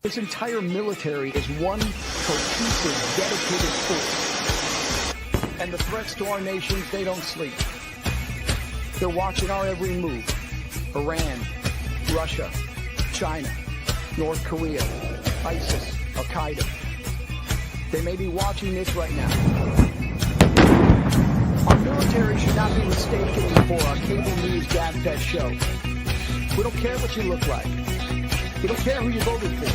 This entire military is one cohesive, dedicated force. And the threats to our nations, they don't sleep. They're watching our every move. Iran, Russia, China, North Korea, ISIS, Al-Qaeda. They may be watching this right now. Our military should not be mistaken for our cable news gab-fed show. We don't care what you look like. We don't care who you voted for,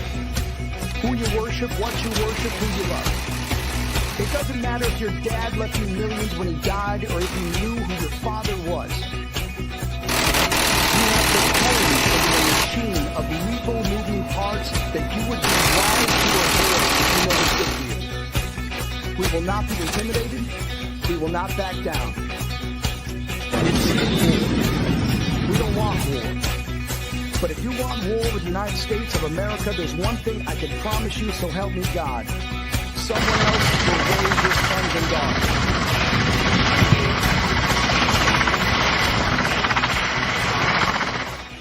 who you worship, what you worship, who you love. It doesn't matter if your dad left you millions when he died or if you knew who your father was. You have the code of a machine of lethal moving parts that you would be wise to avoid if you know what's good for you. We will not be intimidated. We will not back down. We don't want war. But if you want war with the United States of America, there's one thing I can promise you, so help me God. Someone else will raise your sons and daughters.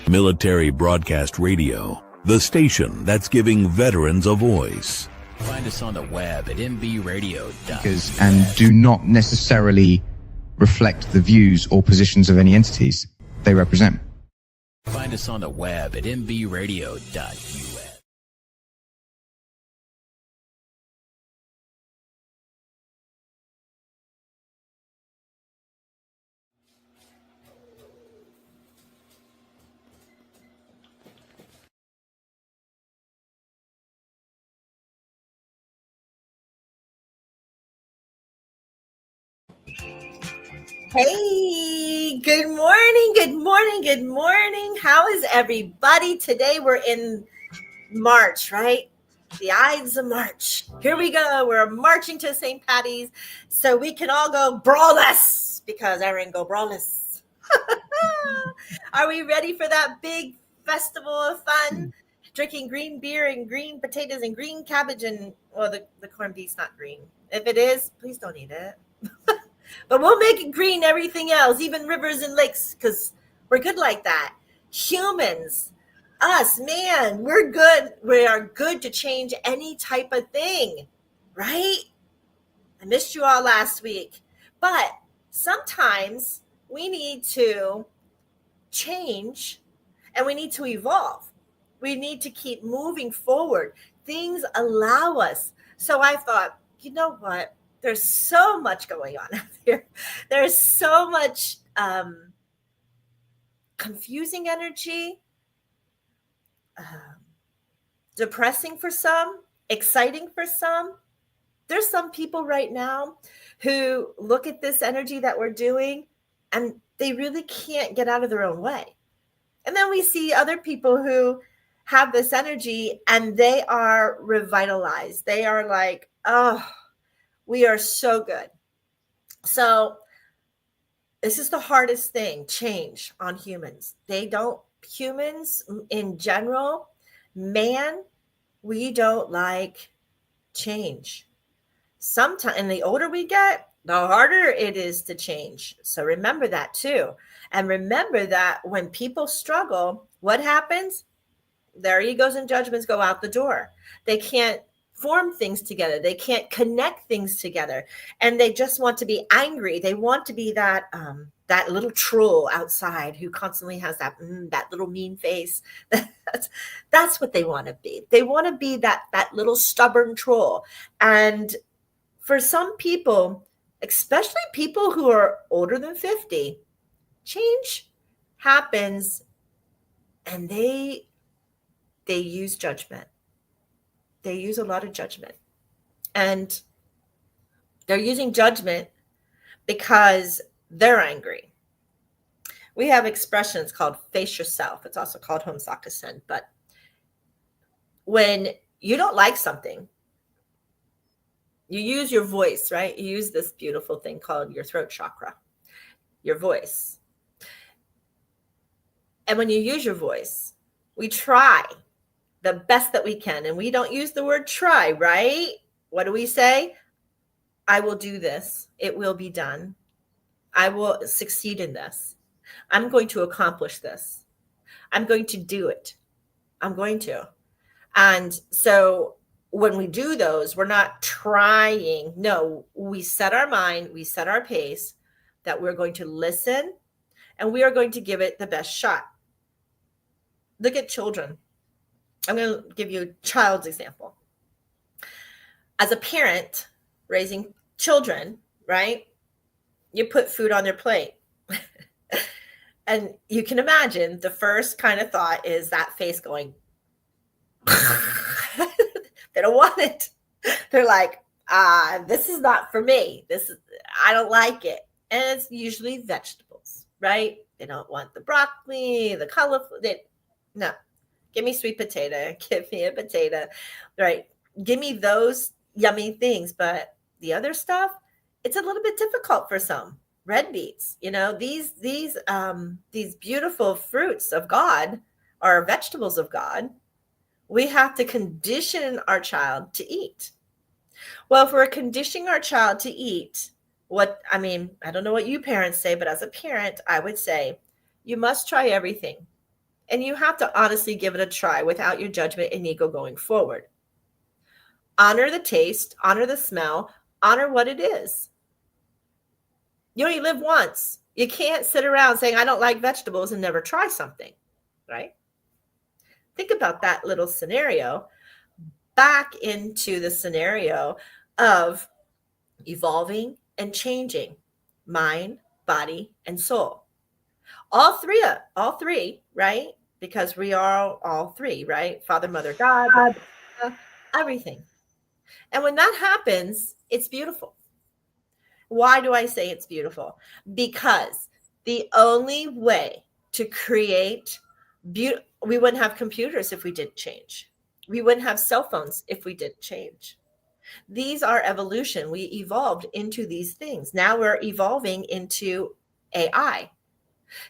Military Broadcast Radio, the station that's giving veterans a voice. Find us on the web at mbradio.com. And do not necessarily reflect the views or positions of any entities they represent. Find us on the web at mbradio.us. Hey, good morning, good morning, good morning. How is everybody? Today we're in March, right? The Ides of March. Here we go. We're marching to St. Patty's so we can all go brawless because Erin go brawless. Are we ready for that big festival of fun? Drinking green beer and green potatoes and green cabbage and, well, the corned beef's not green. If it is, please don't eat it. But we'll make it green, everything else, even rivers and lakes, because we're good like that. Humans, us, man, we're good. We are good to change any type of thing, right? I missed you all last week. But sometimes we need to change and we need to evolve. We need to keep moving forward. Things allow us. So I thought, you know what? There's so much going on out there. There's so much confusing energy, depressing for some, exciting for some. There's some people right now who look at this energy that we're doing and they really can't get out of their own way. And then we see other people who have this energy and they are revitalized. They are like, oh, we are so good. So this is the hardest thing, change on humans. Humans in general, man, we don't like change. Sometimes, and the older we get, the harder it is to change. So remember that too. And remember that when people struggle, what happens? Their egos and judgments go out the door. They can't form things together. They can't connect things together. And they just want to be angry. They want to be that little troll outside who constantly has that little mean face. That's what they want to be. They want to be that little stubborn troll. And for some people, especially people who are older than 50, change happens and they use judgment. They use a lot of judgment. And they're using judgment because they're angry. We have expressions called face yourself. It's also called homsakusen. But when you don't like something, you use your voice, right? You use this beautiful thing called your throat chakra, your voice. And when you use your voice, we try the best that we can. And we don't use the word try, right? What do we say? I will do this. It will be done. I will succeed in this. I'm going to accomplish this. I'm going to do it. I'm going to. And so when we do those, we're not trying. No, we set our mind, we set our pace that we're going to listen and we are going to give it the best shot. Look at children. I'm going to give you a child's example. As a parent raising children, right? You put food on their plate. And you can imagine the first kind of thought is that face going, they don't want it. They're like, this is not for me. I don't like it. And it's usually vegetables, right? They don't want the broccoli, the colorful. No, give me sweet potato. Give me a potato, right? Give me those yummy things. But the other stuff, it's a little bit difficult for some. Red beets, these beautiful fruits of God are vegetables of God. We have to condition our child to eat. Well, if we're conditioning our child to eat, I don't know what you parents say, but as a parent, I would say you must try everything. And you have to honestly give it a try without your judgment and ego going forward. Honor the taste, honor the smell, honor what it is. You only live once. You can't sit around saying, I don't like vegetables and never try something, right? Think about that little scenario back into the scenario of evolving and changing mind, body, and soul. All three, right? Because we are all three, right? Father, Mother, God, everything. And when that happens, it's beautiful. Why do I say it's beautiful? Because the only way to create beauty, we wouldn't have computers if we didn't change. We wouldn't have cell phones if we didn't change. These are evolution. We evolved into these things. Now we're evolving into AI.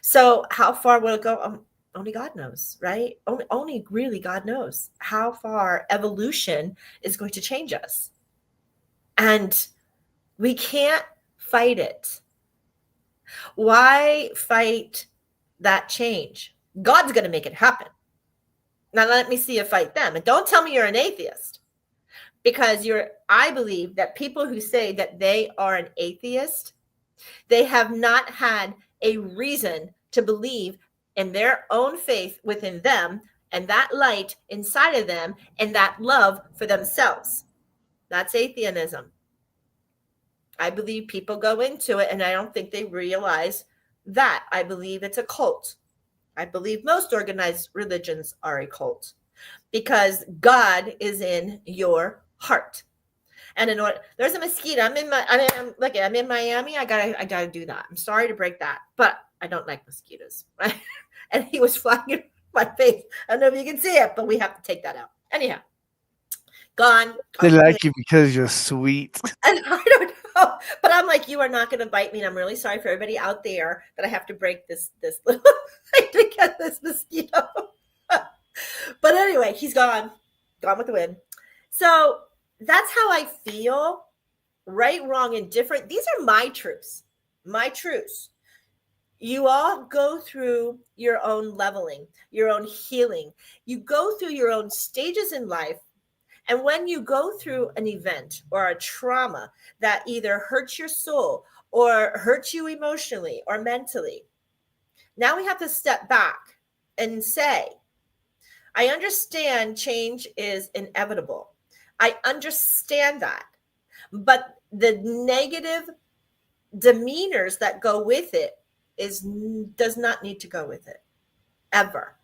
So how far will it go? Only God knows, right? Only really God knows how far evolution is going to change us. And we can't fight it. Why fight that change? God's going to make it happen. Now let me see you fight them. And don't tell me you're an atheist, because I believe that people who say that they are an atheist, they have not had a reason to believe in their own faith within them and that light inside of them and that love for themselves. That's atheism. I believe people go into it and I don't think they realize that. I believe it's a cult. I believe most organized religions are a cult because God is in your heart. And there's a mosquito. I'm in Miami. I gotta do that. I'm sorry to break that, but I don't like mosquitoes. Right? And he was flying in my face. I don't know if you can see it, but we have to take that out. Anyhow, gone. They like you because you're sweet. And I don't know, but I'm like, you are not going to bite me. And I'm really sorry for everybody out there that I have to break this little thing to get this mosquito. But anyway, he's gone with the wind. So that's how I feel. Right, wrong, and different. These are my truths. My truths. You all go through your own leveling, your own healing. You go through your own stages in life. And when you go through an event or a trauma that either hurts your soul or hurts you emotionally or mentally, now we have to step back and say, I understand change is inevitable. I understand that. But the negative demeanors that go with it does not need to go with it. Ever.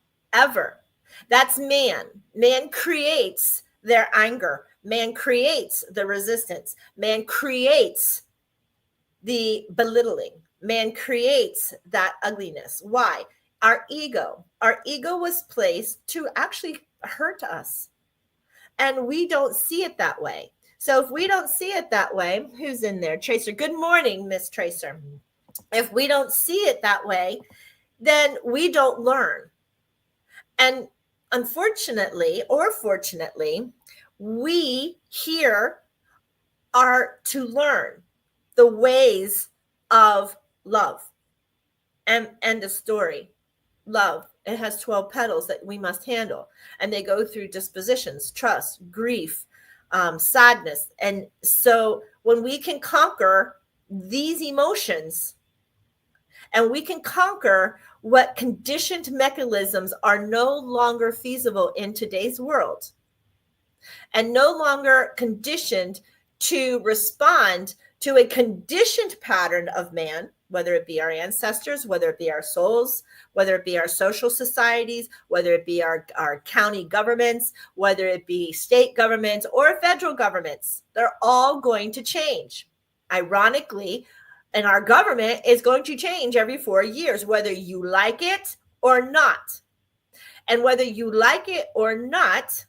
That's man. Man creates their anger. Man creates the resistance. Man creates the belittling. Man creates that ugliness. Why? Our ego. Our ego was placed to actually hurt us. And we don't see it that way. So if we don't see it that way, who's in there? Tracer. Good morning, Miss Tracer. If we don't see it that way, then we don't learn. And unfortunately, or fortunately, we here are to learn the ways of love. And the story. Love It has 12 petals that we must handle. And they go through dispositions, trust, grief, sadness. And so when we can conquer these emotions, and we can conquer what conditioned mechanisms are no longer feasible in today's world, and no longer conditioned to respond to a conditioned pattern of man, whether it be our ancestors, whether it be our souls, whether it be our social societies, whether it be our county governments, whether it be state governments or federal governments, they're all going to change. Ironically, and our government is going to change every 4 years, whether you like it or not. And whether you like it or not,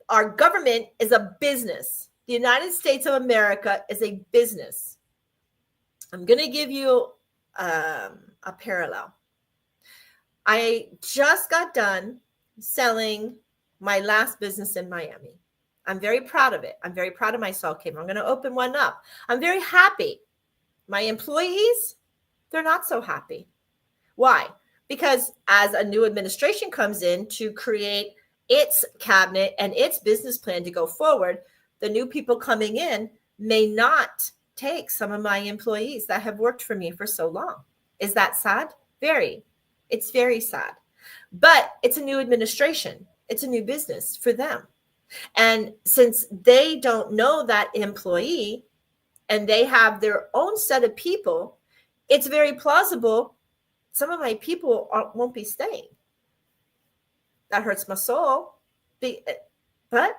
our government is a business. The United States of America is a business. I'm going to give you a parallel. I just got done selling my last business in Miami. I'm very proud of it. I'm very proud of my Soul Cave. I'm going to open one up. I'm very happy. My employees, they're not so happy. Why? Because as a new administration comes in to create its cabinet and its business plan to go forward, the new people coming in may not take some of my employees that have worked for me for so long. Is that sad? Very. It's very sad. But it's a new administration. It's a new business for them. And since they don't know that employee and they have their own set of people, it's very plausible some of my people won't be staying. That hurts my soul. But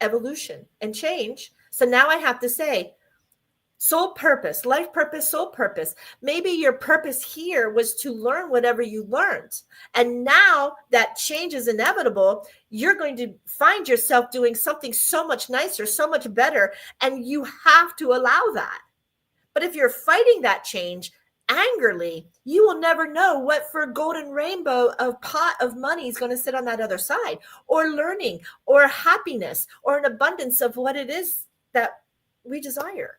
evolution and change. So now I have to say, soul purpose, life purpose, soul purpose. Maybe your purpose here was to learn whatever you learned. And now that change is inevitable, you're going to find yourself doing something so much nicer, so much better. And you have to allow that. But if you're fighting that change angrily, you will never know what for golden rainbow of pot of money is going to sit on that other side, or learning, or happiness, or an abundance of what it is that we desire.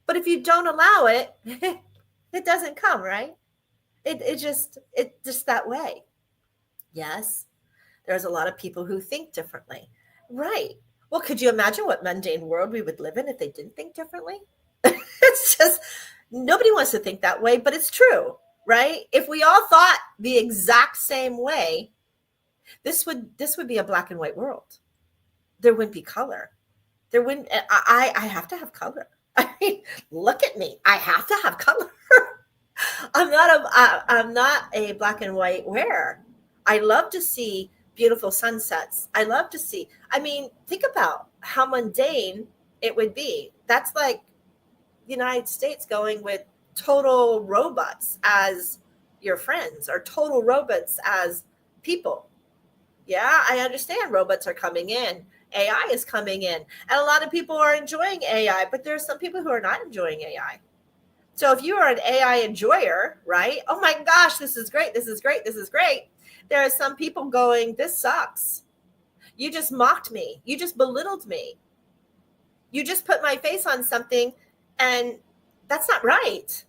But if you don't allow it, it doesn't come, right? It's just that way. Yes, there's a lot of people who think differently. Right. Well, could you imagine what mundane world we would live in if they didn't think differently? It's just, nobody wants to think that way, but it's true, right? If we all thought the exact same way, this would be a black and white world. There wouldn't be color. There wouldn't. I have to have color. I mean, look at me. I have to have color. I'm not a black and white wearer. I love to see beautiful sunsets. I love to see. I mean, think about how mundane it would be. That's like the United States going with total robots as your friends, or total robots as people. Yeah, I understand robots are coming in. AI is coming in. And a lot of people are enjoying AI, but there are some people who are not enjoying AI. So if you are an AI enjoyer, right? Oh my gosh, this is great. This is great. This is great. There are some people going, this sucks. You just mocked me. You just belittled me. You just put my face on something, and that's not right.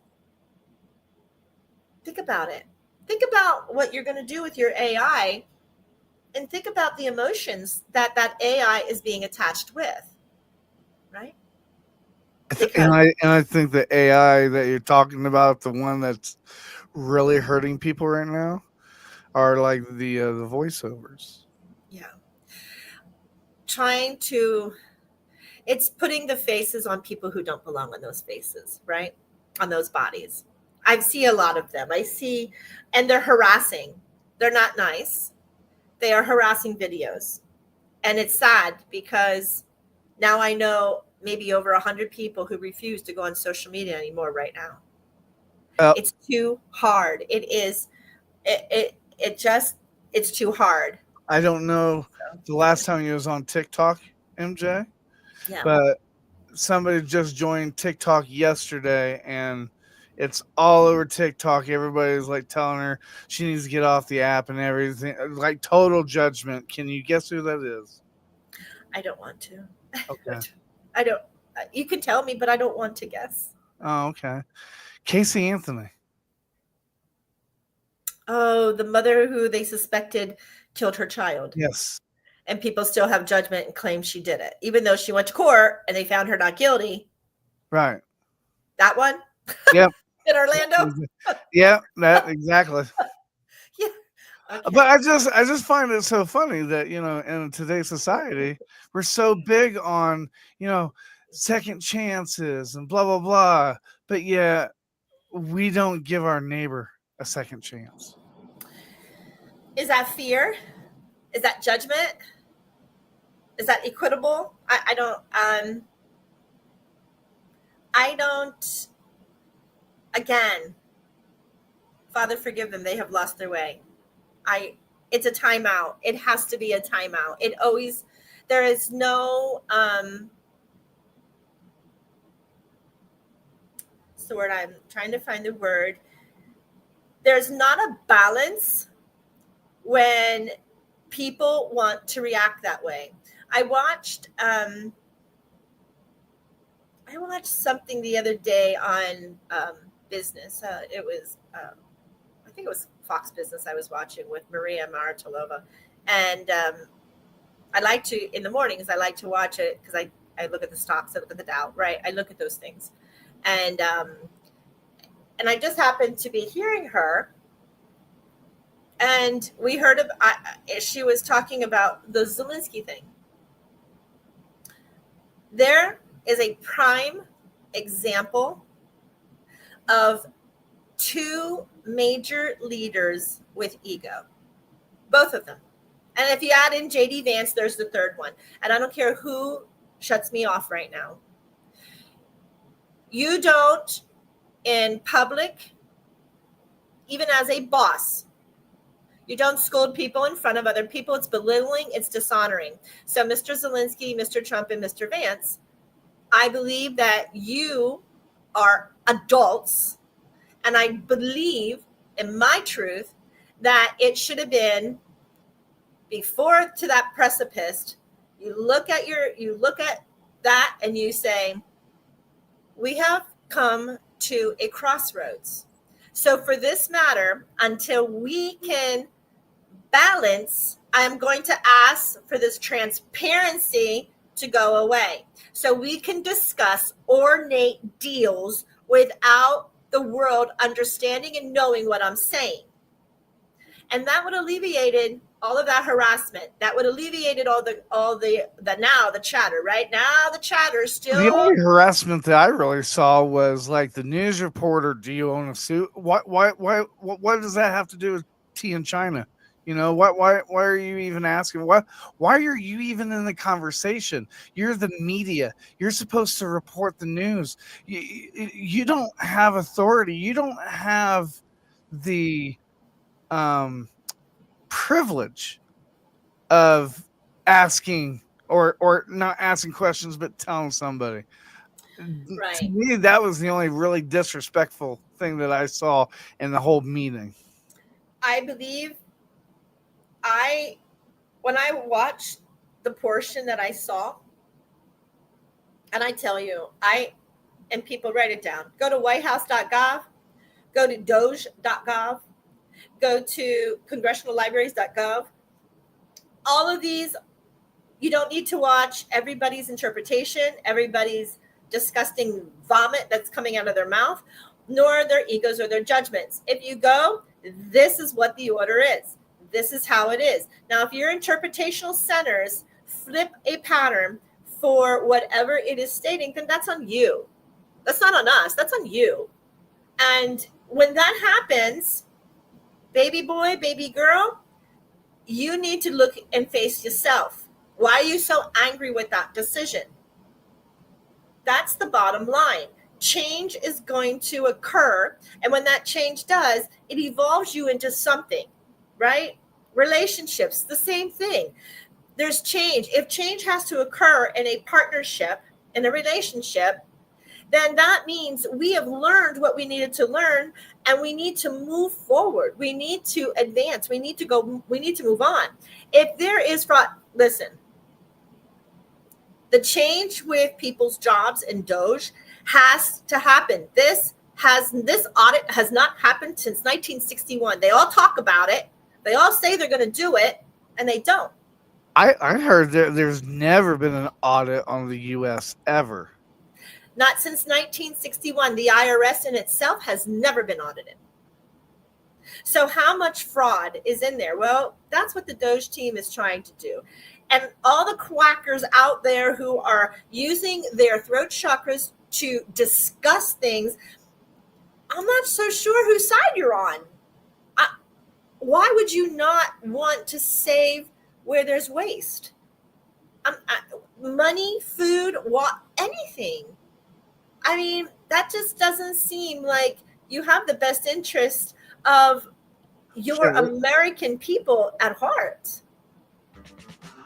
Think about it. Think about what you're going to do with your AI, and think about the emotions that AI is being attached with, right? And I think the AI that you're talking about, the one that's really hurting people right now, are like the voiceovers. Yeah. It's putting the faces on people who don't belong on those faces, right? On those bodies. I see a lot of them. And they're harassing. They're not nice. They are harassing videos. And it's sad because now I know maybe over 100 people who refuse to go on social media anymore right now. It's too hard. It is. It's too hard. I don't know the last time you was on TikTok, MJ. Yeah. But somebody just joined TikTok yesterday, and it's all over TikTok. Everybody's like telling her she needs to get off the app and everything. Like total judgment. Can you guess who that is? I don't want to. Okay. I don't. You can tell me, but I don't want to guess. Oh, okay. Casey Anthony. Oh, the mother who they suspected killed her child. Yes. And people still have judgment and claim she did it, even though she went to court and they found her not guilty. Right. That one? Yep. In Orlando? Yeah, that exactly. Yeah. Okay. But I just find it so funny that, in today's society, we're so big on, second chances and blah, blah, blah. But yeah, we don't give our neighbor a second chance. Is that fear? Is that judgment? Is that equitable? I don't, again, Father, forgive them. They have lost their way. It's a timeout. It has to be a timeout. There is no, what's the word? I'm trying to find the word. There's not a balance when people want to react that way. I watched something the other day on business. It was, I think it was Fox Business I was watching with Maria Maritalova. And I like to, in the mornings, I like to watch it because I look at the stocks, I look at the Dow, right? I look at those things. And I just happened to be hearing her. And we heard she was talking about the Zelensky thing. There is a prime example of two major leaders with ego, both of them. And if you add in JD Vance, there's the third one. And I don't care who shuts me off right now. You don't, in public, even as a boss, you don't scold people in front of other people. It's belittling. It's dishonoring. So Mr. Zelensky, Mr. Trump, and Mr. Vance, I believe that you are adults. And I believe in my truth that it should have been before to that precipice. You look at that and you say, we have come to a crossroads. So for this matter, until we can balance, I'm going to ask for this transparency to go away so we can discuss ornate deals without the world understanding and knowing what I'm saying. And that would have alleviated all of that harassment. That would have alleviated all the chatter, right? Now the chatter is still. The only harassment that I really saw was like the news reporter, do you own a suit? What does that have to do with tea in China? Why are you even asking? Why are you even in the conversation? You're the media. You're supposed to report the news. You don't have authority. You don't have the privilege of asking or not asking questions, but telling somebody. Right. To me, that was the only really disrespectful thing that I saw in the whole meeting. I believe when I watched the portion that I saw, and I tell you, and people write it down, go to whitehouse.gov, go to doge.gov, go to congressionallibraries.gov. All of these, you don't need to watch everybody's interpretation, everybody's disgusting vomit that's coming out of their mouth, nor their egos or their judgments. If you go, this is what the order is. This is how it is. Now, if your interpretational centers flip a pattern for whatever it is stating, then that's on you. That's not on us. That's on you. And when that happens, baby boy, baby girl, you need to look and face yourself. Why are you so angry with that decision? That's the bottom line. Change is going to occur. And when that change does, it evolves you into something, right? Relationships, the same thing. There's change. If change has to occur in a partnership, in a relationship, then that means we have learned what we needed to learn, and we need to move forward. We need to advance. We need to move on. If there is fraud, listen, the change with people's jobs and Doge has to happen. This this audit has not happened since 1961. They all talk about it. They all say they're going to do it, and they don't. I heard there's never been an audit on the U.S. ever. Not since 1961. The IRS in itself has never been audited. So how much fraud is in there? Well, that's what the Doge team is trying to do. And all the quackers out there who are using their throat chakras to discuss things, I'm not so sure whose side you're on. Why would you not want to save where there's waste? Money, food, anything. I mean, that just doesn't seem like you have the best interest of your American people at heart.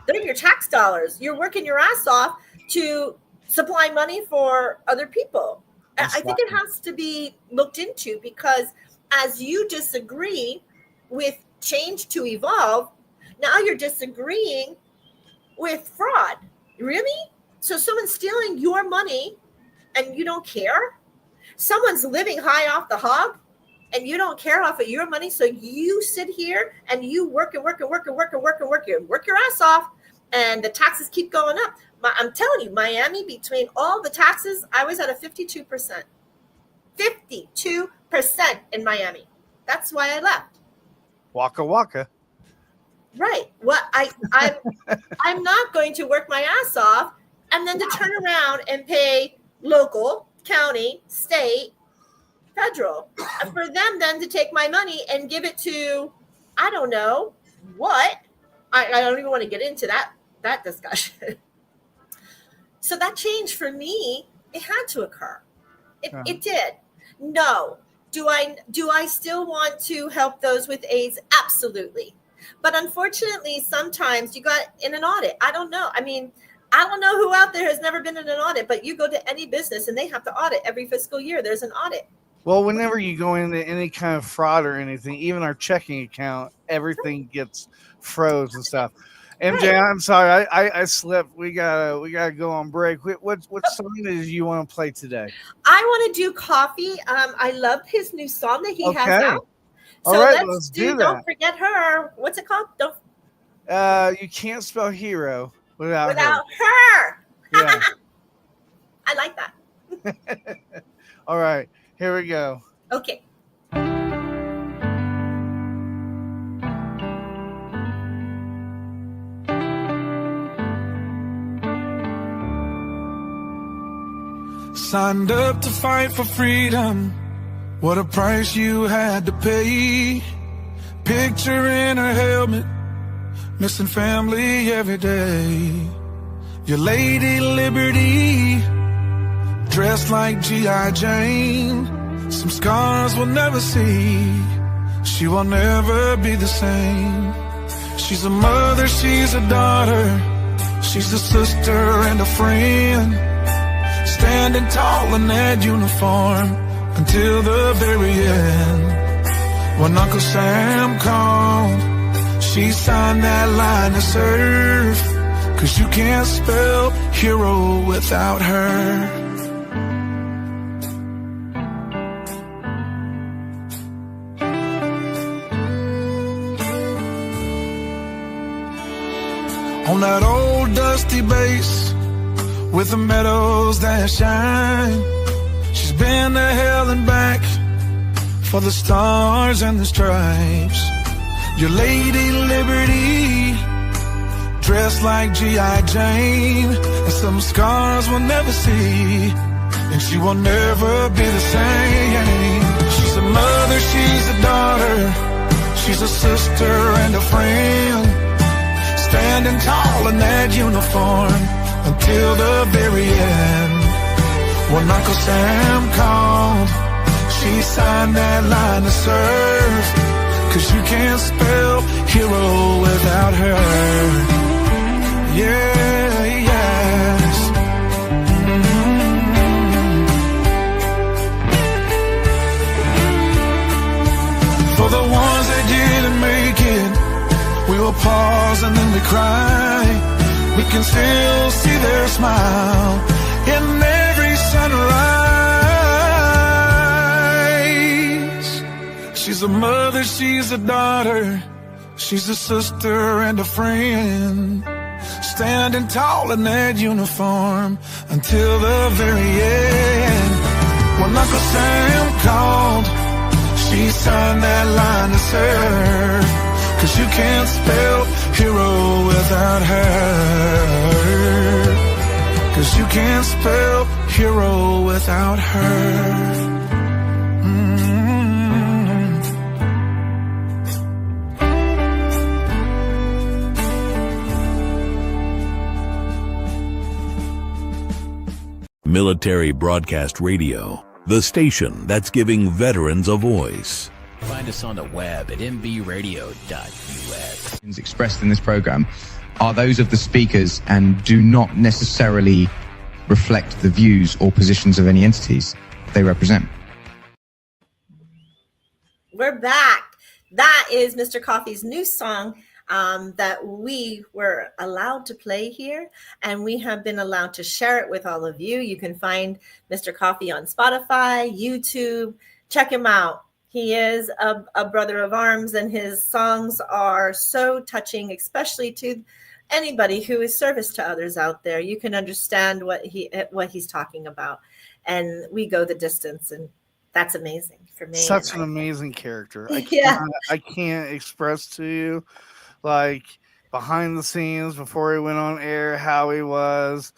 They're your tax dollars. You're working your ass off to supply money for other people. I think it has to be looked into, because as you disagree with change to evolve, now you're disagreeing with fraud. Really? So someone's stealing your money and you don't care? Someone's living high off the hog and you don't care off of your money, so you sit here and you work your ass off, and the taxes keep going up. I'm telling you, Miami, between all the taxes, I was at a 52%. 52% in Miami. That's why I left. Waka waka. Right. Well, I'm not going to work my ass off and then to turn around and pay local, county, state, federal, for them then to take my money and give it to, I don't know what. I don't even want to get into that discussion. So that change for me, it had to occur. It did. No. Do I still want to help those with AIDS? Absolutely. But unfortunately, sometimes you got in an audit. I don't know. I mean, I don't know who out there has never been in an audit, but you go to any business and they have to audit every fiscal year. There's an audit. Well, whenever you go into any kind of fraud or anything, even our checking account, everything gets froze and stuff. MJ, right. I'm sorry, I slipped. We gotta go on break. What song did you want to play today? I want to do Coffee. I love his new song that he has out. So all right, let's do that. Don't Forget Her. What's it called? You can't spell hero without her. Yeah. I like that. All right, here we go. Okay. Signed up to fight for freedom. What a price you had to pay. Picture in a helmet, missing family every day. Your Lady Liberty, dressed like G.I. Jane. Some scars we'll never see. She will never be the same. She's a mother, she's a daughter. She's a sister and a friend. Standing tall in that uniform until the very end. When Uncle Sam called, she signed that line to serve. 'Cause you can't spell hero without her. On that old dusty base with the meadows that shine, she's been to hell and back for the stars and the stripes. Your Lady Liberty, dressed like G.I. Jane, and some scars we'll never see, and she will never be the same. She's a mother, she's a daughter, she's a sister and a friend, standing tall in that uniform until the very end. When Uncle Sam called, she signed that line to serve. 'Cause you can't spell hero without her. Yeah, yes. For the ones that didn't make it, we will pause and then we cry. We can still see their smile in every sunrise. She's a mother, she's a daughter, she's a sister and a friend. Standing tall in that uniform until the very end. When Uncle Sam called, she signed that line to serve. 'Cause you can't spell hero without her. 'Cause you can't spell hero without her. Military Broadcast Radio, the station that's giving veterans a voice. Find us on the web at mbradio.us. Expressed in this program are those of the speakers and do not necessarily reflect the views or positions of any entities they represent. We're back. That is Mr. Coffee's new song that we were allowed to play here, and we have been allowed to share it with all of you. You can find Mr. Coffee on Spotify, YouTube. Check him out. He is a brother of arms, and his songs are so touching, especially to anybody who is service to others out there. You can understand what he's talking about, and we go the distance, and that's amazing for me. Such an amazing character. Yeah. I can't express to you, like, behind the scenes before he went on air, how he was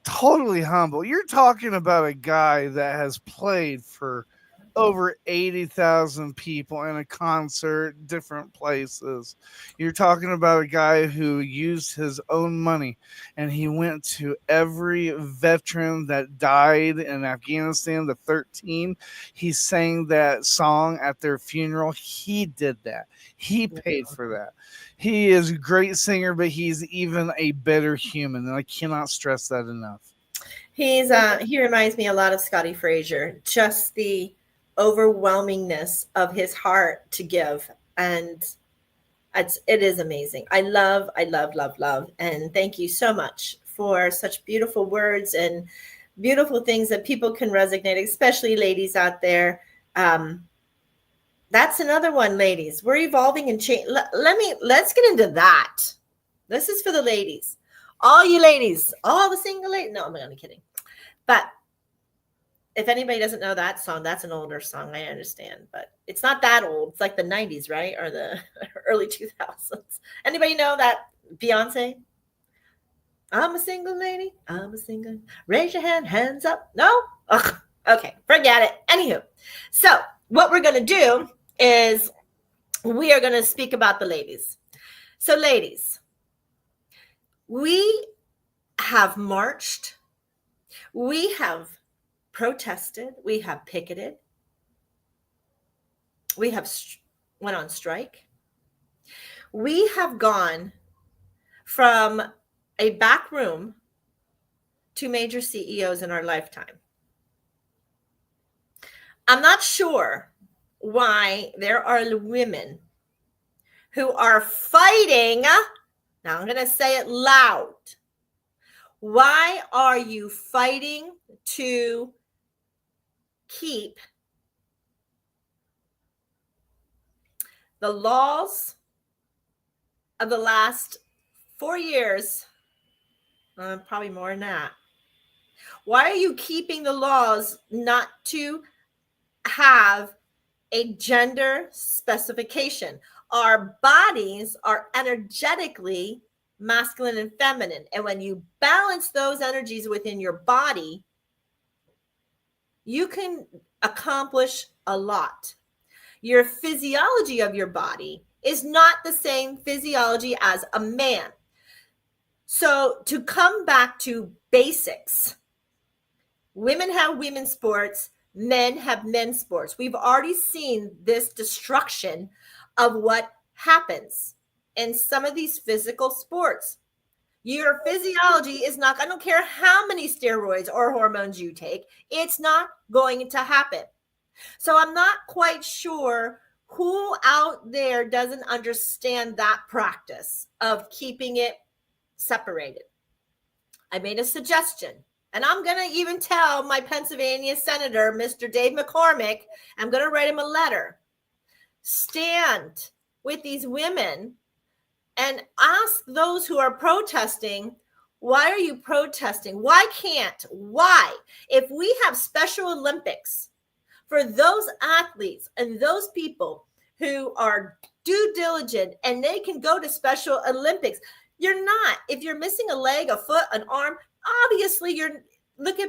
totally humble. You're talking about a guy that has played for over 80,000 people in a concert, different places. You're talking about a guy who used his own money, and he went to every veteran that died in Afghanistan, the 13. He sang that song at their funeral. He did that. He paid for that. He is a great singer, but he's even a better human, and I cannot stress that enough. He reminds me a lot of Scotty Frazier, just the overwhelmingness of his heart to give, and it is amazing. I love, and thank you so much for such beautiful words and beautiful things that people can resonate, especially ladies out there. That's another one, ladies. We're evolving and change. Let's get into that. This is for the ladies, all you ladies, all the single ladies. No, I'm only kidding, but if anybody doesn't know that song, that's an older song, I understand, but it's not that old. It's like the 90s, right? Or the early 2000s. Anybody know that Beyonce? I'm a single lady. I'm a single. Raise your hand, hands up. No? Ugh. Okay, forget it. Anywho, so what we're going to do is we are going to speak about the ladies. So ladies, we have marched. We have protested, we have picketed, we have went on strike. We have gone from a back room to major CEOs in our lifetime. I'm not sure why there are women who are fighting. Now I'm going to say it loud. Why are you fighting to keep the laws of the last 4 years, probably more than that? Why are you keeping the laws not to have a gender specification? Our bodies are energetically masculine and feminine, and when you balance those energies within your body, you can accomplish a lot. Your physiology of your body is not the same physiology as a man. So to come back to basics, women have women's sports, men have men's sports. We've already seen this destruction of what happens in some of these physical sports. Your physiology is not, I don't care how many steroids or hormones you take, it's not going to happen. So I'm not quite sure who out there doesn't understand that practice of keeping it separated. I made a suggestion, and I'm going to even tell my Pennsylvania Senator, Mr. Dave McCormick, I'm going to write him a letter. stand with these women and ask those who are protesting, why are you protesting? Why? If we have Special Olympics for those athletes and those people who are due diligent and they can go to Special Olympics, you're not. If you're missing a leg, a foot, an arm, obviously you're. Look at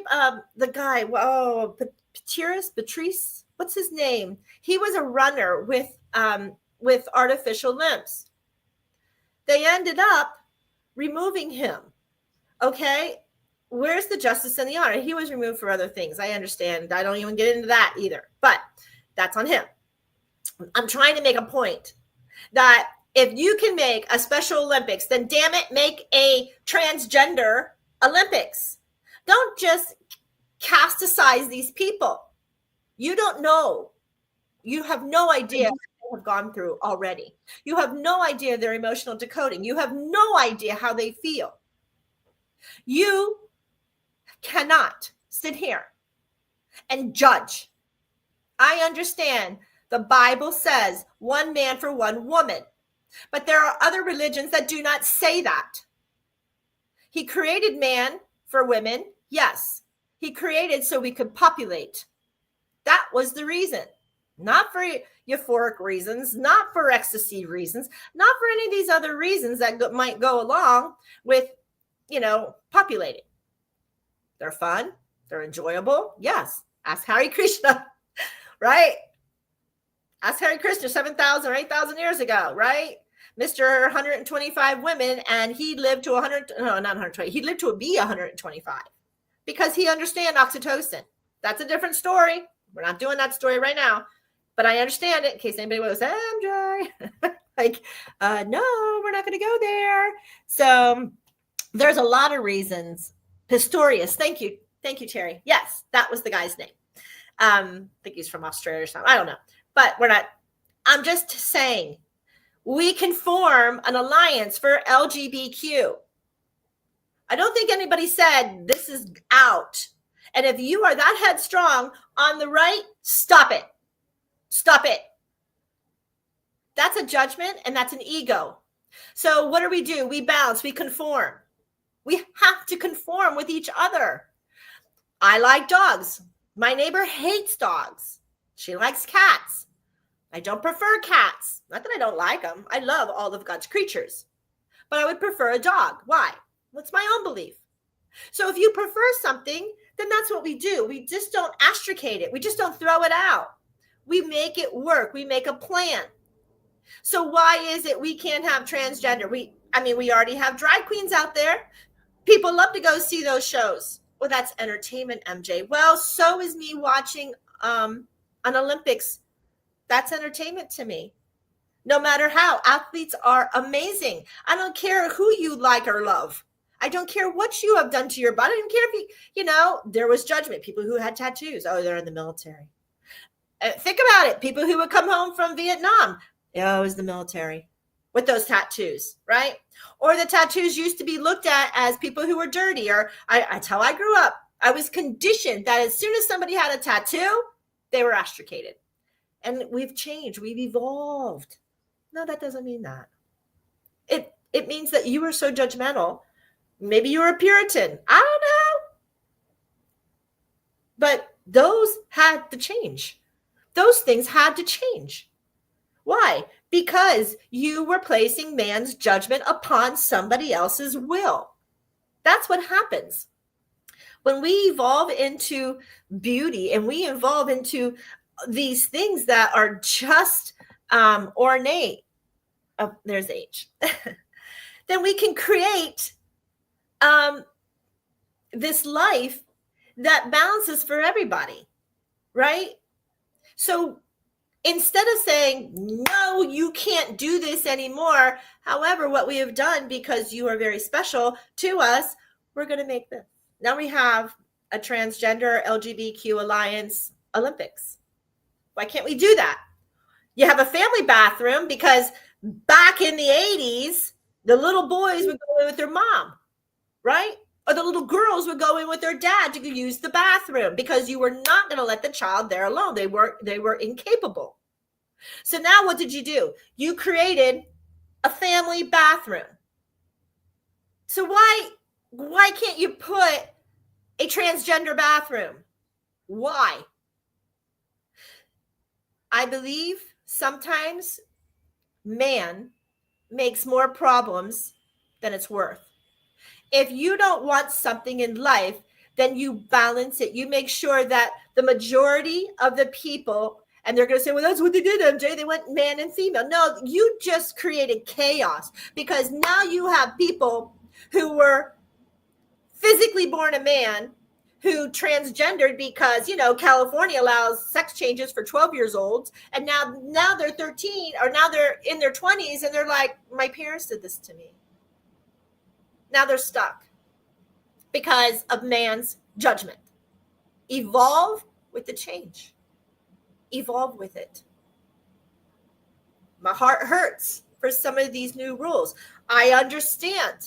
the guy. Whoa, Patrice. What's his name? He was a runner with artificial limbs. They ended up removing him. Okay, where's the justice and the honor? He was removed for other things. I understand. I don't even get into that either. But that's on him. I'm trying to make a point that if you can make a Special Olympics, then damn it, make a transgender Olympics. Don't just casticize these people. You don't know. You have no idea what they have gone through already. You have no idea their emotional decoding. You have no idea how they feel. You cannot sit here and judge. I understand the Bible says one man for one woman, but there are other religions that do not say that. He created man for women. Yes, he created so we could populate. That was the reason, not for euphoric reasons, not for ecstasy reasons, not for any of these other reasons that might go along with, populating. They're fun. They're enjoyable. Yes. Ask Hare Krishna, right? Ask Hare Krishna 7,000 or 8,000 years ago, right? Mr. 125 women, and he lived to 100, no, not 120. He lived to be 125 because he understands oxytocin. That's a different story. We're not doing that story right now, but I understand it in case anybody was MJ. No, we're not going to go there. So there's a lot of reasons. Pistorius. Thank you, Terry. Yes, that was the guy's name. I think he's from Australia or something. I don't know, but we're not. I'm just saying we can form an alliance for LGBTQ. I don't think anybody said this is out. And if you are that headstrong on the right, stop it. Stop it. That's a judgment and that's an ego. So what do? We balance, we conform. We have to conform with each other. I like dogs. My neighbor hates dogs. She likes cats. I don't prefer cats. Not that I don't like them. I love all of God's creatures. But I would prefer a dog. Why? What's my own belief? So if you prefer something, then that's what we do. We just don't astricate it. We just don't throw it out. We make it work. We make a plan. So why is it we can't have transgender? We already have drag queens out there. People love to go see those shows. Well, that's entertainment, MJ. Well, so is me watching an Olympics. That's entertainment to me. No matter how, athletes are amazing. I don't care who you like or love. I don't care what you have done to your body. I don't care if there was judgment. People who had tattoos. Oh, they're in the military. Think about it. People who would come home from Vietnam. Oh, it was the military with those tattoos, right? Or the tattoos used to be looked at as people who were dirty. Or that's how I grew up. I was conditioned that as soon as somebody had a tattoo, they were ostracated. And we've changed. We've evolved. No, that doesn't mean that. It means that you were so judgmental. Maybe you were a Puritan. I don't know. But those had to change. Those things had to change. Why? Because you were placing man's judgment upon somebody else's will. That's what happens. When we evolve into beauty and we evolve into these things that are just ornate, there's H, then we can create this life that balances for everybody, right? So instead of saying, no, you can't do this anymore. However, what we have done, because you are very special to us, we're going to make this. Now we have a transgender LGBTQ alliance Olympics. Why can't we do that? You have a family bathroom because back in the 80s, the little boys would go in with their mom, right? Or the little girls would go in with their dad to use the bathroom because you were not going to let the child there alone. They were incapable. So now what did you do? You created a family bathroom. So why can't you put a transgender bathroom? Why? I believe sometimes man makes more problems than it's worth. If you don't want something in life, then you balance it. You make sure that the majority of the people, and they're going to say, well, that's what they did, MJ. They went man and female. No, you just created chaos, because now you have people who were physically born a man who transgendered because, California allows sex changes for 12 years olds. And now they're 13, or now they're in their 20s, and they're like, my parents did this to me. Now they're stuck because of man's judgment. Evolve with the change. Evolve with it. My heart hurts for some of these new rules. I understand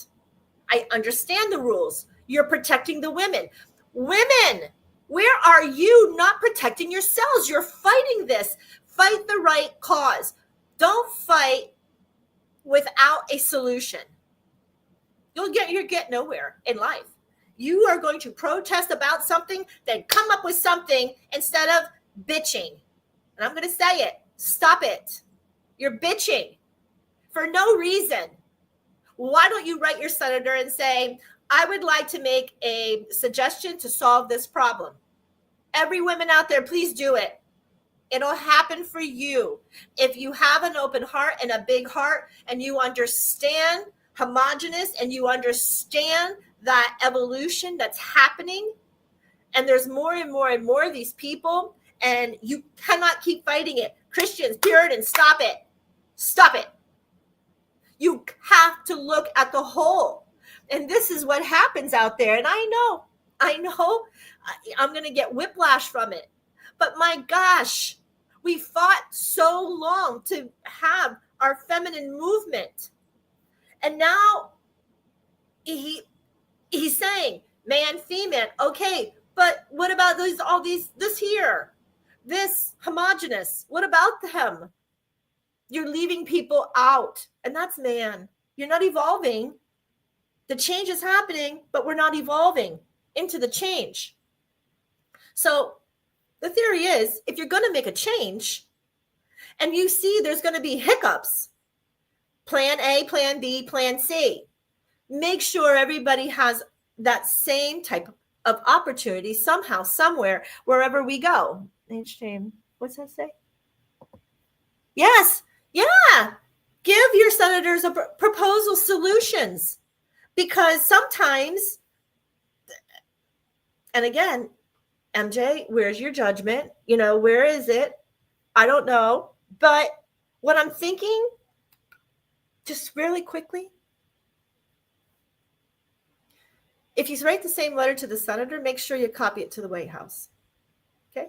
the rules. You're protecting the women. Women, where are you not protecting yourselves? You're fighting this. Fight the right cause. Don't fight without a solution. You'll get nowhere in life. You are going to protest about something, then come up with something instead of bitching. And I'm going to say it. Stop it. You're bitching for no reason. Why don't you write your senator and say, I would like to make a suggestion to solve this problem. Every woman out there, please do it. It'll happen for you. If you have an open heart and a big heart, and you understand homogenous, and you understand that evolution that's happening, and there's more and more and more of these people, and you cannot keep fighting it. Christians, Puritans, stop it. Stop it. You have to look at the whole. And this is what happens out there. And I know I'm going to get whiplash from it. But my gosh, we fought so long to have our feminine movement. And now he's saying man, female. Okay, but what about this homogenous? What about them? You're leaving people out, and that's man. You're not evolving. The change is happening, but we're not evolving into the change. So the theory is, if you're going to make a change and you see there's going to be hiccups, plan A, plan B, plan C, make sure everybody has that same type of opportunity somehow, somewhere, wherever we go. What's that say? Yes. Yeah. Give your senators a proposal solutions, because sometimes, and again, MJ, where's your judgment? Where is it? I don't know. But what I'm thinking, just really quickly, if you write the same letter to the senator, make sure you copy it to the White House. Okay?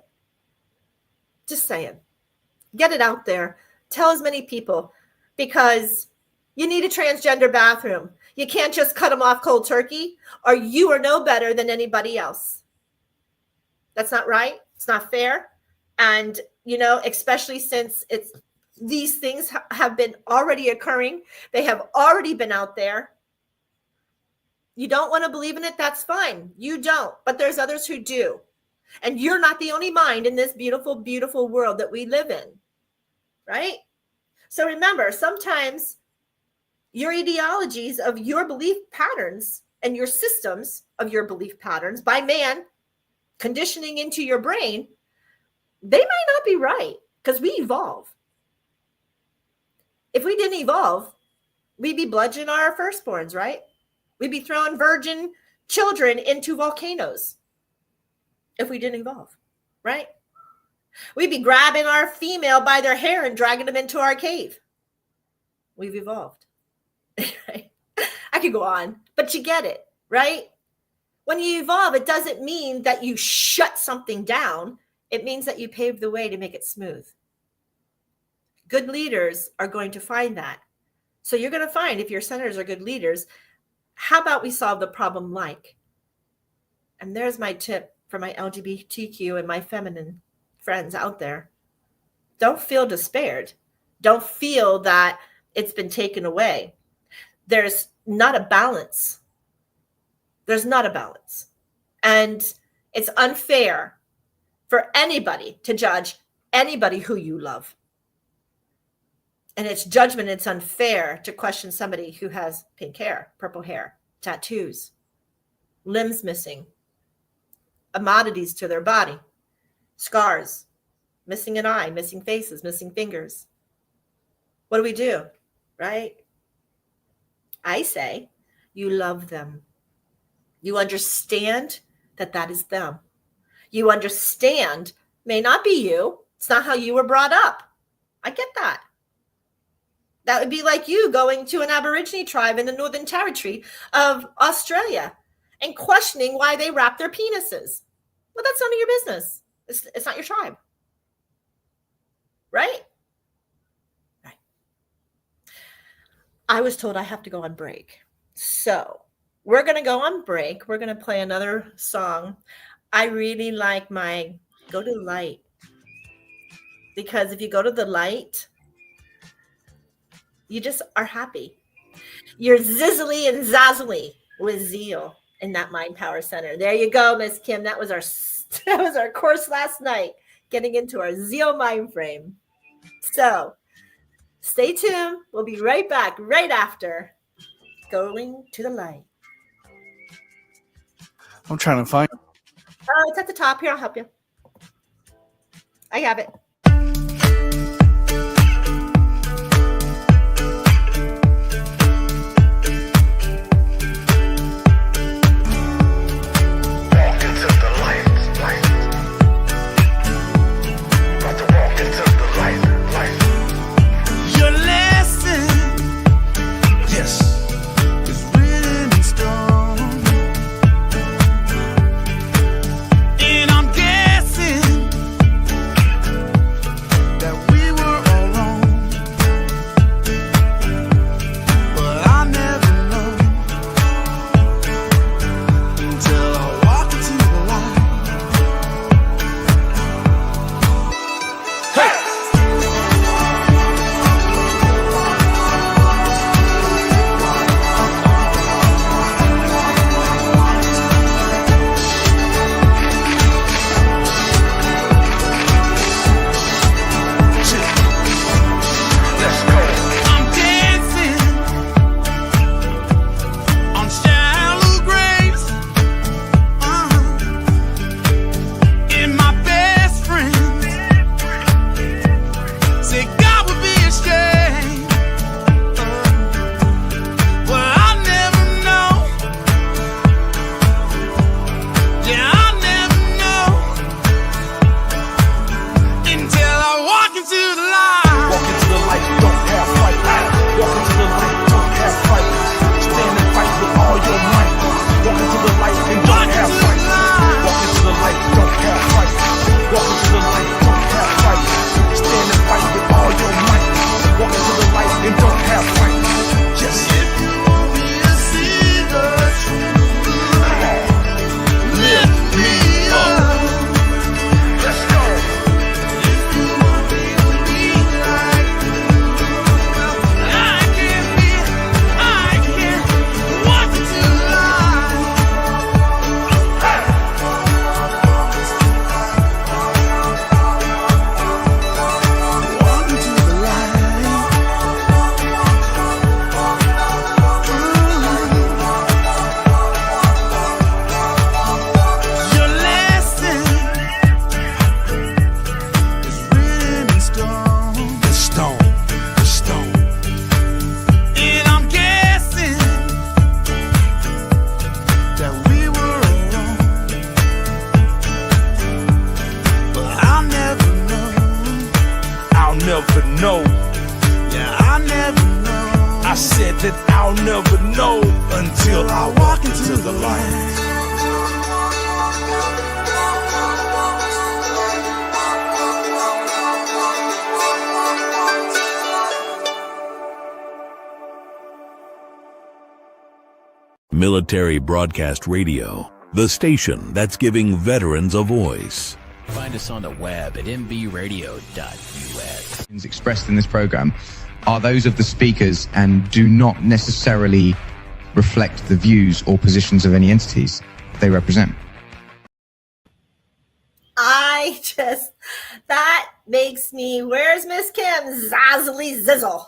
Just saying. Get it out there. Tell as many people, because you need a transgender bathroom. You can't just cut them off cold turkey, or you are no better than anybody else. That's not right. It's not fair. And, especially since these things have been already occurring. They have already been out there. You don't want to believe in it. That's fine. You don't. But there's others who do. And you're not the only mind in this beautiful, beautiful world that we live in. Right? So remember, sometimes your ideologies of your belief patterns and your systems of your belief patterns by man conditioning into your brain, they might not be right, because we evolve. If we didn't evolve, we'd be bludgeoning our firstborns, right? We'd be throwing virgin children into volcanoes if we didn't evolve, right? We'd be grabbing our female by their hair and dragging them into our cave. We've evolved. I could go on, but you get it, right? When you evolve, it doesn't mean that you shut something down. It means that you pave the way to make it smooth. Good leaders are going to find that. So you're going to find, if your senators are good leaders, how about we solve the problem like? And there's my tip for my LGBTQ and my feminine friends out there. Don't feel despaired. Don't feel that it's been taken away. There's not a balance. There's not a balance. And it's unfair for anybody to judge anybody who you love. And it's judgment. It's unfair to question somebody who has pink hair, purple hair, tattoos, limbs missing, commodities to their body, scars, missing an eye, missing faces, missing fingers. What do we do, right? I say you love them. You understand that that is them. You understand, may not be you. It's not how you were brought up. I get that. That would be like you going to an Aborigine tribe in the Northern Territory of Australia and questioning why they wrap their penises. Well, that's none of your business. It's not your tribe. Right? Right. I was told I have to go on break. So we're going to go on break. We're going to play another song. I really like my Go to the Light. Because if you go to the light, you just are happy. You're zizzly and zazzly with zeal in that Mind Power Center. There you go, Miss Kim. That was our course last night, getting into our zeal mind frame. So stay tuned. We'll be right back right after Going to the Light. I'm trying to find. Oh, it's at the top. Here, I'll help you. I have it. Military Broadcast Radio, the station that's giving veterans a voice. Find us on the web at mbradio.us. Expressed in this program are those of the speakers and do not necessarily reflect the views or positions of any entities they represent. That makes me, where's Miss Kim? Zazzly zizzle.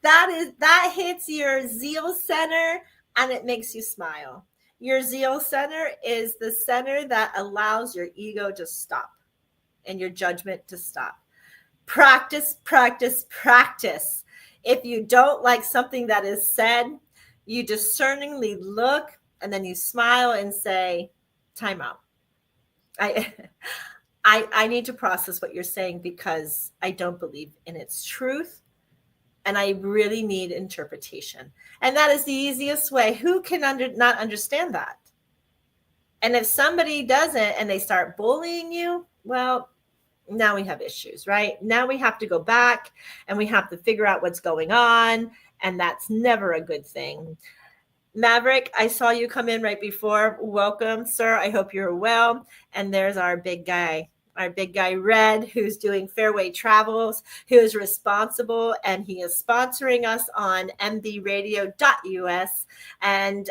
That hits your zeal center and it makes you smile. Your zeal center is the center that allows your ego to stop and your judgment to stop. Practice, practice, practice. If you don't like something that is said, you discerningly look and then you smile and say, time out. I need to process what you're saying because I don't believe in its truth. And I really need interpretation. And that is the easiest way. Who can not understand that? And if somebody doesn't and they start bullying you, well, now we have issues, right? Now we have to go back and we have to figure out what's going on. And that's never a good thing. Maverick, I saw you come in right before. Welcome, sir. I hope you're well. And there's our big guy Red, who's doing Fairway Travels, who is responsible, and he is sponsoring us on mbradio.us. And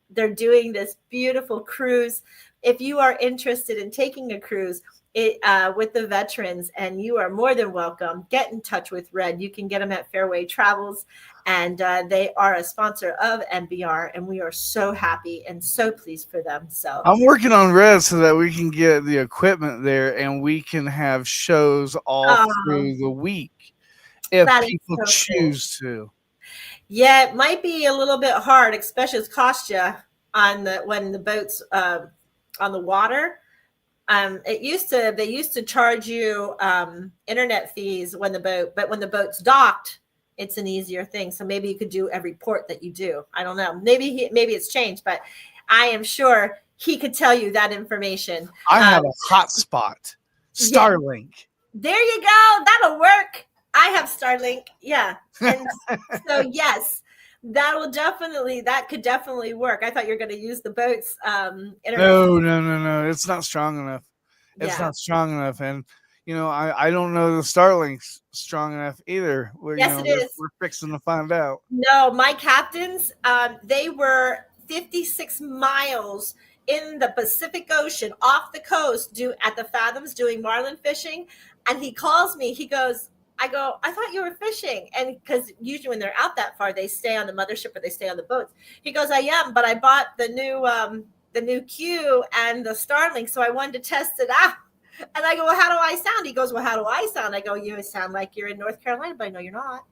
they're doing this beautiful cruise. If you are interested in taking a cruise with the veterans, and you are more than welcome, get in touch with Red. You can get them at Fairway Travels. And they are a sponsor of MBR, and we are so happy and so pleased for them. So I'm working on Red so that we can get the equipment there and we can have shows all through the week if people choose to. Yeah, it might be a little bit hard, especially it's cost you when the boat's on the water. They used to charge you internet fees when the boat's docked, it's an easier thing. So maybe you could do every port that you do. I don't know. Maybe it's changed, but I am sure he could tell you that information. I have a hotspot, Starlink. Yeah. There you go. That'll work. I have Starlink. Yeah. And so yes, that could definitely work. I thought you were going to use the boat's internet. No. It's not strong enough. It's not strong enough. And I don't know the Starlink's strong enough either. Yes, it is. We're fixing to find out. No, my captains, they were 56 miles in the Pacific Ocean off the coast at the Fathoms doing marlin fishing. And he calls me. He goes, I thought you were fishing. And because usually when they're out that far, they stay on the mothership or they stay on the boats. He goes, I am, but I bought the new Q and the Starlink. So I wanted to test it out. And I go, well, how do I sound? He goes, well, how do I sound? I go, you sound like you're in North Carolina, but I know you're not.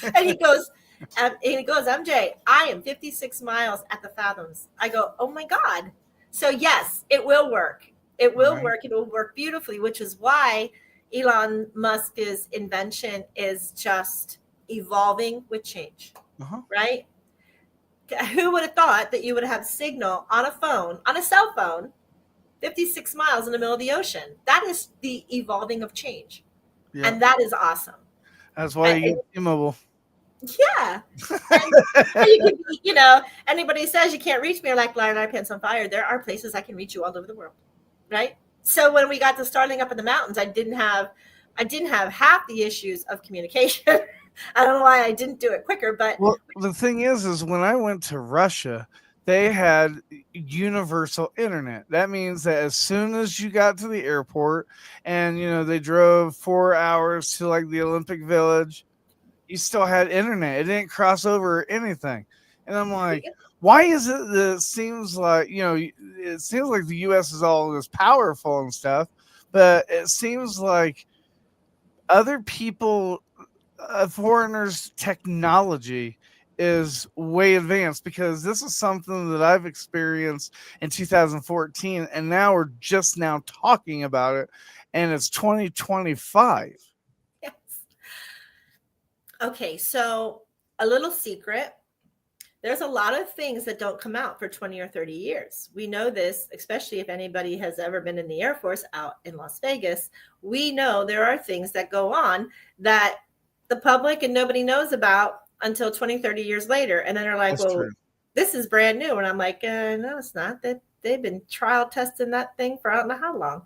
And he goes, MJ, I am 56 miles at the Fathoms. I go, oh my God. So yes, it will work. It will work. It will work beautifully, which is why Elon Musk's invention is just evolving with change, right? Who would have thought that you would have signal on a cell phone, 56 miles in the middle of the ocean? That is the evolving of change. Yeah. And that is awesome. That's why you get T-Mobile. Yeah. And you can, anybody says you can't reach me or like light our pants on fire, there are places I can reach you all over the world. Right. So when we got to Starlink up in the mountains, I didn't have half the issues of communication. I don't know why I didn't do it quicker, but the thing is when I went to Russia, they had universal internet. That means that as soon as you got to the airport and, they drove 4 hours to like the Olympic Village, you still had internet. It didn't cross over anything. And I'm like, why is it that it seems like, it seems like the U.S. is all this powerful and stuff, but it seems like other people, foreigners' technology is way advanced, because this is something that I've experienced in 2014 and now we're just now talking about it and it's 2025. Yes. Okay, so a little secret. There's a lot of things that don't come out for 20 or 30 years. We know this, especially if anybody has ever been in the Air Force out in Las Vegas. We know there are things that go on that the public and nobody knows about until 20, 30 years later. And then they're like, this is brand new. And I'm like, no, it's not. That they've been trial testing that thing for I don't know how long.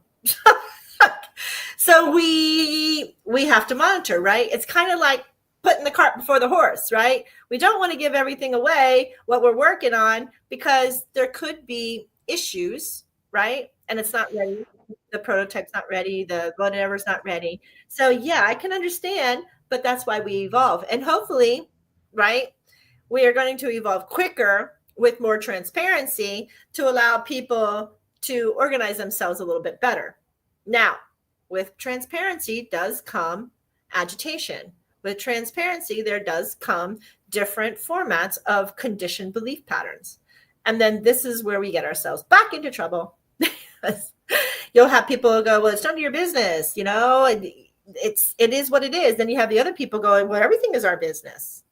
So we have to monitor, right? It's kind of like putting the cart before the horse, right? We don't want to give everything away, what we're working on, because there could be issues, right? And it's not ready. The prototype's not ready. The whatever's not ready. So yeah, I can understand, but that's why we evolve. And hopefully, right, we are going to evolve quicker with more transparency to allow people to organize themselves a little bit better. Now, with transparency does come agitation. With transparency, there does come different formats of conditioned belief patterns. And then this is where we get ourselves back into trouble. You'll have people go, well, it's none of your business, you know, it is what it is. Then you have the other people going, well, everything is our business.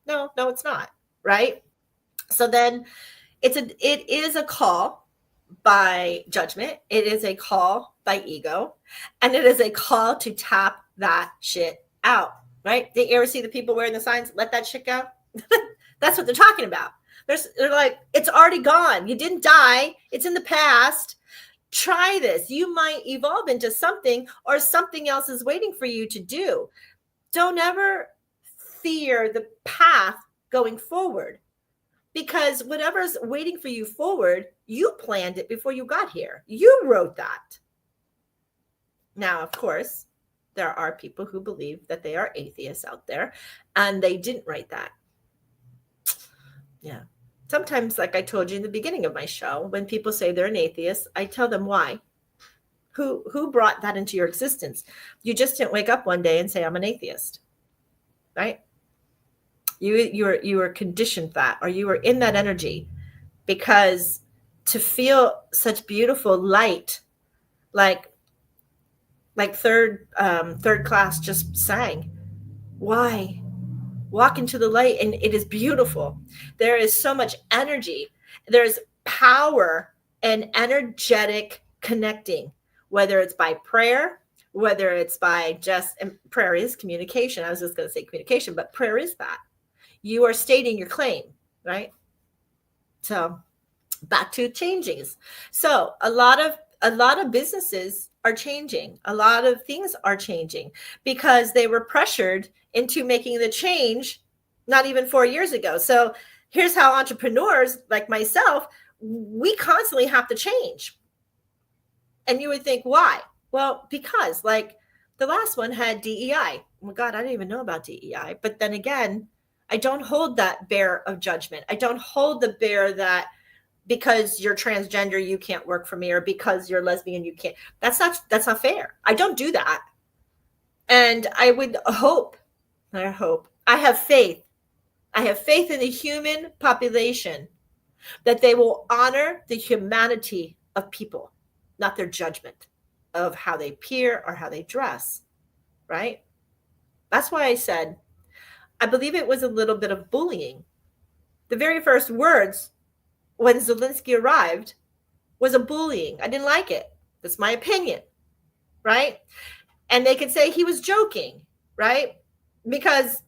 No, it's not, right? So then it is a call by judgment. It is a call by ego, and it is a call to tap that shit out, right? Did you ever see the people wearing the signs, let that shit go? That's what they're talking about. They're like, it's already gone. You didn't die. It's in the past. Try this. You might evolve into something, or something else is waiting for you to do. Don't ever fear the path going forward, because whatever's waiting for you forward, you planned it before you got here. You wrote that. Now, of course, there are people who believe that they are atheists out there, and they didn't write that. Yeah. Sometimes, like I told you in the beginning of my show, when people say they're an atheist, I tell them why. Who brought that into your existence? You just didn't wake up one day and say, I'm an atheist, right? You were conditioned that, or you were in that energy, because to feel such beautiful light, like third class just sang, why? Walk into the light, and it is beautiful. There is so much energy. There's power and energetic connecting, whether it's by prayer, whether it's by and prayer is communication. I was just going to say communication, but prayer is that. You are stating your claim, right? So back to changes. So a lot of businesses are changing. A lot of things are changing because they were pressured into making the change not even 4 years ago. So here's how entrepreneurs like myself, we constantly have to change. And you would think, why? Well, because like the last one had DEI. Oh God, I didn't even know about DEI. But then again, I don't hold that bear of judgment. I don't hold the bear that because you're transgender, you can't work for me, or because you're lesbian, you can't. That's not fair. I don't do that. And I would hope, I have faith in the human population that they will honor the humanity of people, not their judgment of how they appear or how they dress, right? That's why I said, I believe it was a little bit of bullying. The very first words when Zelensky arrived was a bullying. I didn't like it. That's my opinion, right? And they could say he was joking, right? Because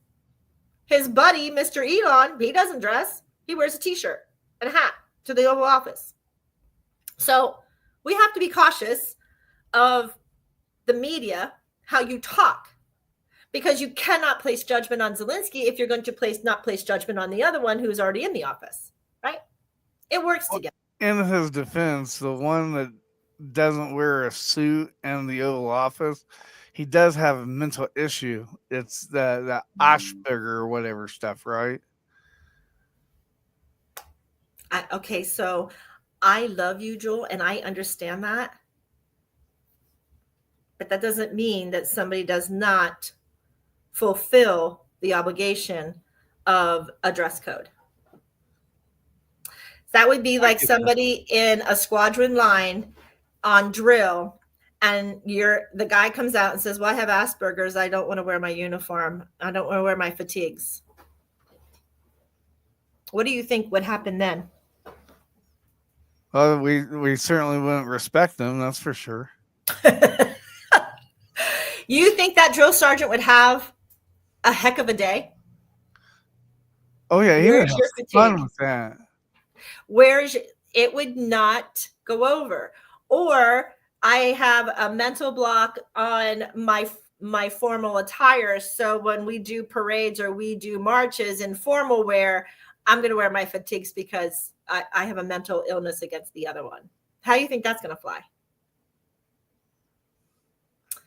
his buddy, Mr. Elon, he doesn't dress. He wears a t-shirt and a hat to the Oval Office. So we have to be cautious of the media, how you talk, because you cannot place judgment on Zelensky if you're going to not place judgment on the other one who's already in the office, right? It works together. In his defense, the one that doesn't wear a suit in the Oval Office, he does have a mental issue. It's the Asperger or whatever stuff, right? Okay, so I love you, Joel, and I understand that. But that doesn't mean that somebody does not fulfill the obligation of a dress code. That would be like somebody in a squadron line on drill, and the guy comes out and says, well, I have Asperger's. I don't want to wear my uniform. I don't want to wear my fatigues. What do you think would happen then? Well, we certainly wouldn't respect them, that's for sure. You think that drill sergeant would have a heck of a day? Oh, yeah, he would have fun with that. it would not go over. Or I have a mental block on my formal attire. So when we do parades or we do marches in formal wear, I'm going to wear my fatigues because I have a mental illness against the other one. How do you think that's going to fly?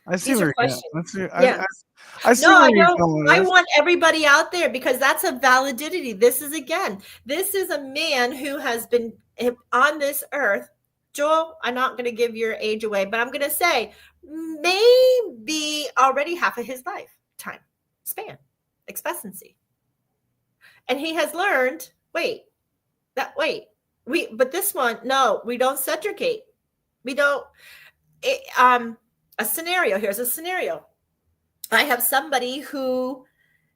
I see These where are you're questions. going. Yeah. I see No, where I you're don't. going. I want everybody out there because that's a validity. This is a man who has been on this earth. Joel, I'm not going to give your age away, but I'm going to say maybe already half of his lifetime span, expectancy. And he has learned, but this one, no, we don't subjugate. We don't, here's a scenario. I have somebody who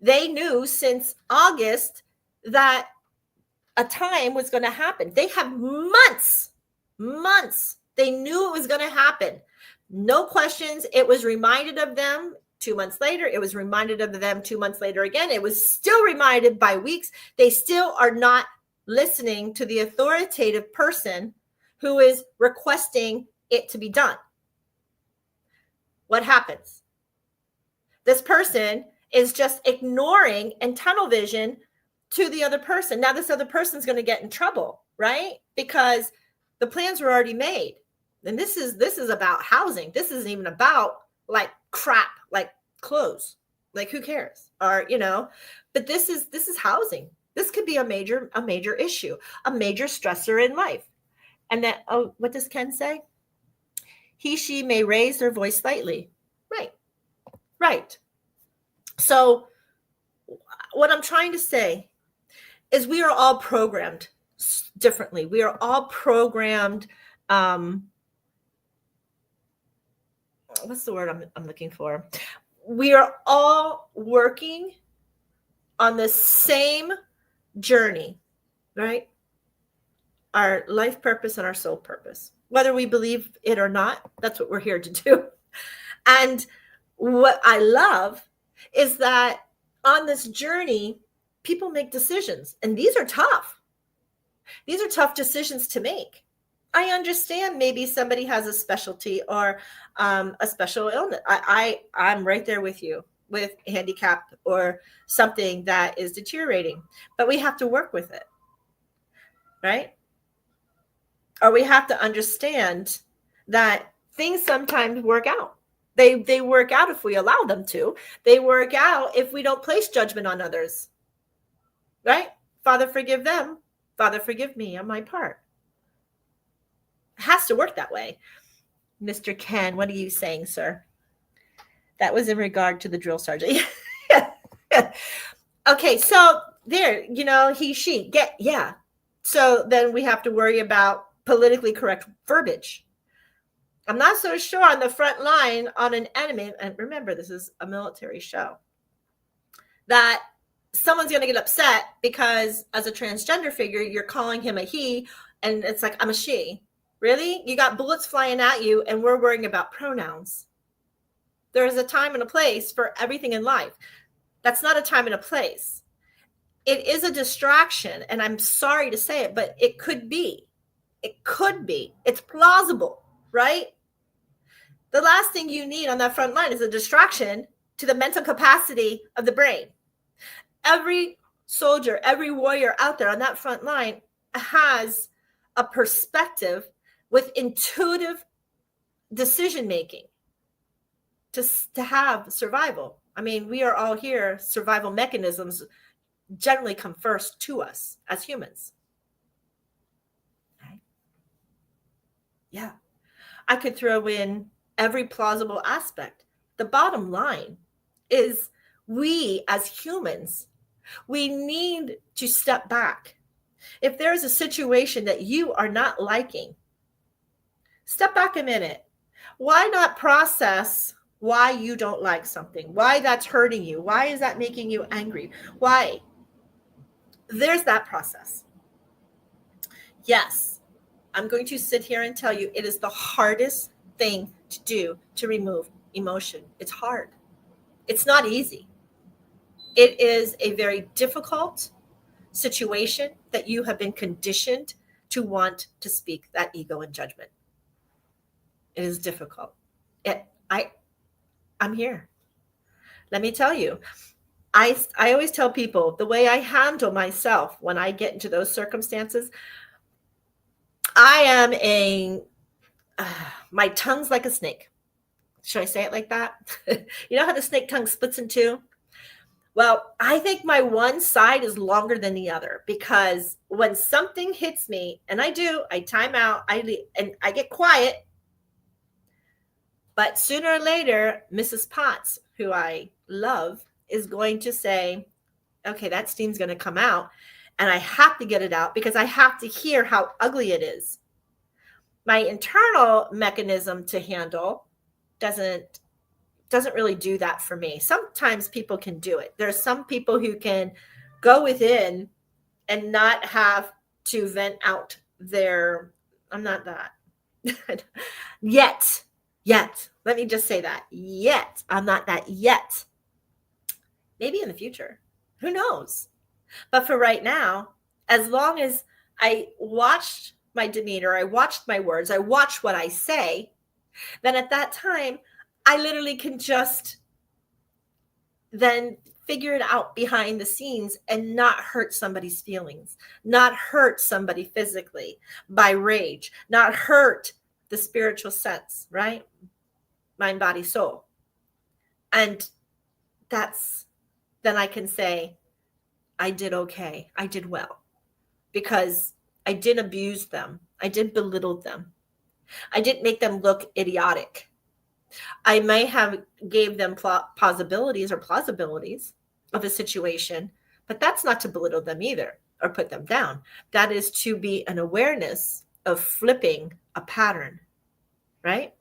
they knew since August that a time was going to happen. They have months. They knew it was going to happen. No questions. It was reminded of them 2 months later. It was reminded of them 2 months later again. It was still reminded by weeks. They still are not listening to the authoritative person who is requesting it to be done. What happens? This person is just ignoring and tunnel vision to the other person. Now this other person's going to get in trouble, right? Because the plans were already made. And this is about housing. This isn't even about like crap, like clothes. Like who cares? Or, but this is housing. This could be a major issue, a major stressor in life. And that, what does Ken say? He, she may raise their voice slightly. Right. So what I'm trying to say is we are all programmed differently. We are all programmed. What's the word I'm looking for? We are all working on the same journey, right? Our life purpose and our soul purpose, whether we believe it or not, that's what we're here to do. And what I love is that on this journey, people make decisions, and these are tough. These are tough decisions to make. I understand maybe somebody has a specialty or a special illness. I'm right there with you with handicap or something that is deteriorating, but we have to work with it, right? Or we have to understand that things sometimes work out. They work out if we allow them to. They work out if we don't place judgment on others, right? Father, forgive them. Father, forgive me on my part. It has to work that way. Mr. Ken, what are you saying, sir? That was in regard to the drill sergeant. Okay, so there, he, she, So then we have to worry about politically correct verbiage. I'm not so sure on the front line on an enemy, and remember, this is a military show, that someone's going to get upset because as a transgender figure, you're calling him a he, and it's like, I'm a she. Really? You got bullets flying at you, and we're worrying about pronouns. There is a time and a place for everything in life. That's not a time and a place. It is a distraction, and I'm sorry to say it, but it could be. It could be. It's plausible, right? The last thing you need on that front line is a distraction to the mental capacity of the brain. Every soldier, every warrior out there on that front line has a perspective with intuitive decision-making to have survival. I mean, we are all here. Survival mechanisms generally come first to us as humans. Okay. Yeah. I could throw in every plausible aspect. The bottom line is we as humans, we need to step back. If there's a situation that you are not liking, step back a minute. Why not process why you don't like something? Why that's hurting you? Why is that making you angry? Why? There's that process. Yes, I'm going to sit here and tell you it is the hardest thing to do to remove emotion. It's hard. It's not easy. It is a very difficult situation that you have been conditioned to want to speak that ego and judgment. It is difficult. I'm here. Let me tell you, I always tell people the way I handle myself when I get into those circumstances, I am my tongue's like a snake. Should I say it like that? You know how the snake tongue splits in two? Well, I think my one side is longer than the other, because when something hits me, and I time out, I leave, and I get quiet. But sooner or later, Mrs. Potts, who I love, is going to say, okay, that steam's going to come out, and I have to get it out because I have to hear how ugly it is. My internal mechanism to handle doesn't really do that for me. Sometimes people can do it. There's some people who can go within and not have to vent out their, I'm not that yet. Let me just say that. Yet. I'm not that yet. Maybe in the future. Who knows? But for right now, as long as I watched my demeanor, I watched my words, I watched what I say, then at that time, I literally can just then figure it out behind the scenes and not hurt somebody's feelings, not hurt somebody physically by rage, not hurt the spiritual sense, right? Mind, body, soul. And then I can say, I did okay. I did well, because I didn't abuse them. I didn't belittle them. I didn't make them look idiotic. I may have gave them plausibilities of a situation, but that's not to belittle them either or put them down. That is to be an awareness of flipping a pattern, right?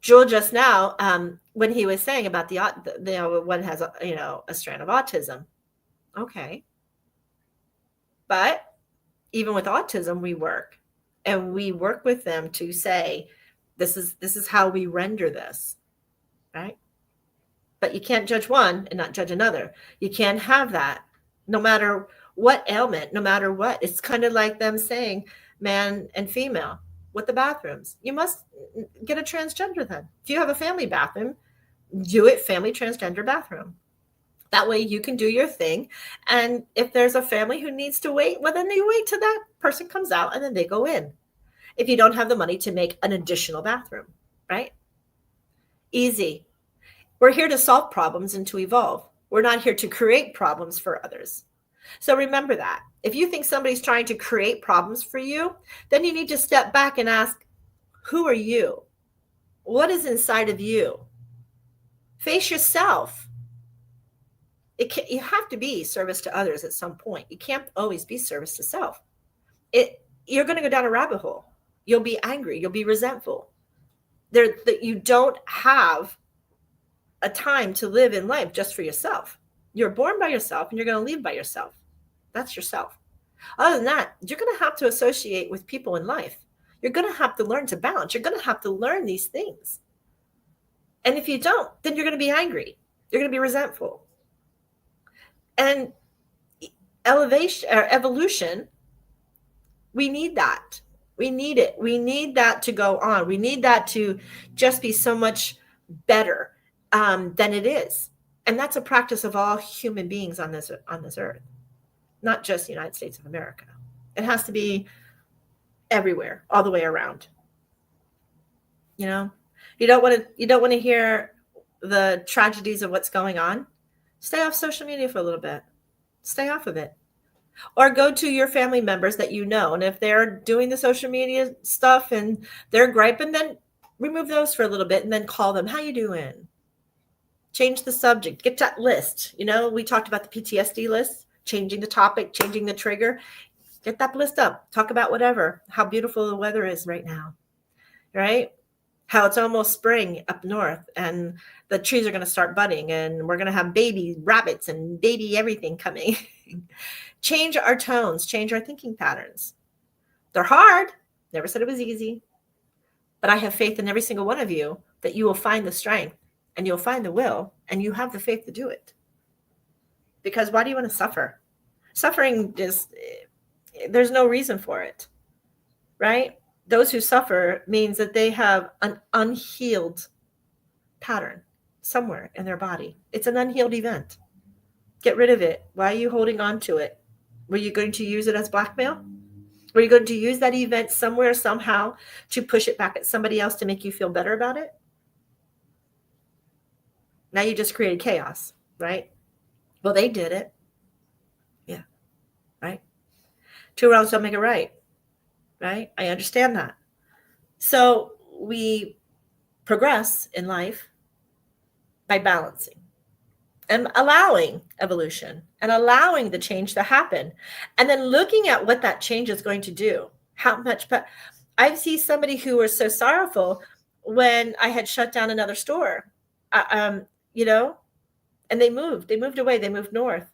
Jewel just now, when he was saying about one has a strand of autism, okay, but even with autism, we work with them to say, this is how we render this, right? But you can't judge one and not judge another. You can't have that, no matter what ailment, no matter what. It's kind of like them saying man and female with the bathrooms. You must get a transgender then. If you have a family bathroom, do it family transgender bathroom. That way you can do your thing. And if there's a family who needs to wait, well, then they wait till that person comes out and then they go in. If you don't have the money to make an additional bathroom, right? Easy. We're here to solve problems and to evolve. We're not here to create problems for others. So remember that. If you think somebody's trying to create problems for you, then you need to step back and ask, who are you? What is inside of you? Face yourself. You have to be service to others at some point. You can't always be service to self. You're going to go down a rabbit hole. You'll be angry. You'll be resentful. You don't have a time to live in life just for yourself. You're born by yourself and you're going to leave by yourself. That's yourself. Other than that, you're going to have to associate with people in life. You're going to have to learn to balance. You're going to have to learn these things. And if you don't, then you're going to be angry. You're going to be resentful. And evolution, we need that. We need it. We need that to go on. We need that to just be so much better than it is. And that's a practice of all human beings on this earth, not just the United States of America. It has to be everywhere, all the way around. You don't want to hear the tragedies of what's going on. Stay off social media for a little bit. Stay off of it. Or go to your family members that you know. And if they're doing the social media stuff and they're griping, then remove those for a little bit and then call them. How you doing? Change the subject. Get that list. We talked about the PTSD list, changing the topic, changing the trigger. Get that list up. Talk about whatever. How beautiful the weather is right now. Right? How it's almost spring up north and the trees are going to start budding and we're going to have baby rabbits and baby everything coming. Change our tones, change our thinking patterns. They're hard. Never said it was easy. But I have faith in every single one of you that you will find the strength and you'll find the will and you have the faith to do it. Because why do you want to suffer? Suffering there's no reason for it. right? Those who suffer means that they have an unhealed pattern somewhere in their body. It's an unhealed event. Get rid of it. Why are you holding on to it? Were you going to use it as blackmail? Were you going to use that event somewhere, somehow, to push it back at somebody else to make you feel better about it? Now you just created chaos, right? Well, they did it. Yeah, right? Two wrongs don't make it right, right? I understand that. So we progress in life by balancing and allowing evolution and allowing the change to happen, and then looking at what that change is going to do. How much? But I see somebody who was so sorrowful when I had shut down another store, you know, and they moved away. They moved north.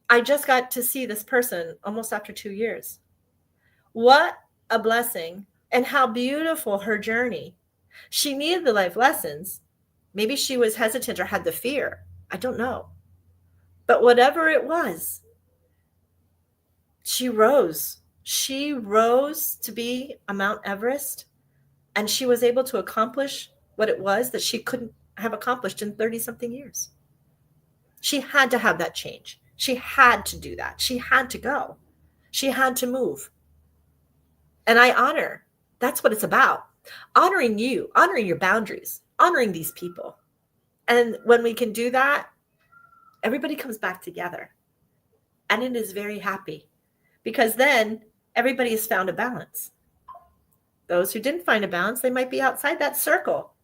I just got to see this person almost after 2 years. What a blessing, and how beautiful her journey. She needed the life lessons. Maybe she was hesitant or had the fear. I don't know. But whatever it was, she rose. She rose to be a Mount Everest, and she was able to accomplish what it was that she couldn't have accomplished in 30-something years. She had to have that change. She had to do that. She had to go. She had to move. And I honor. That's what it's about. Honoring you, honoring your boundaries, honoring these people. And when we can do that, everybody comes back together. And it is very happy, because then everybody has found a balance. Those who didn't find a balance, they might be outside that circle.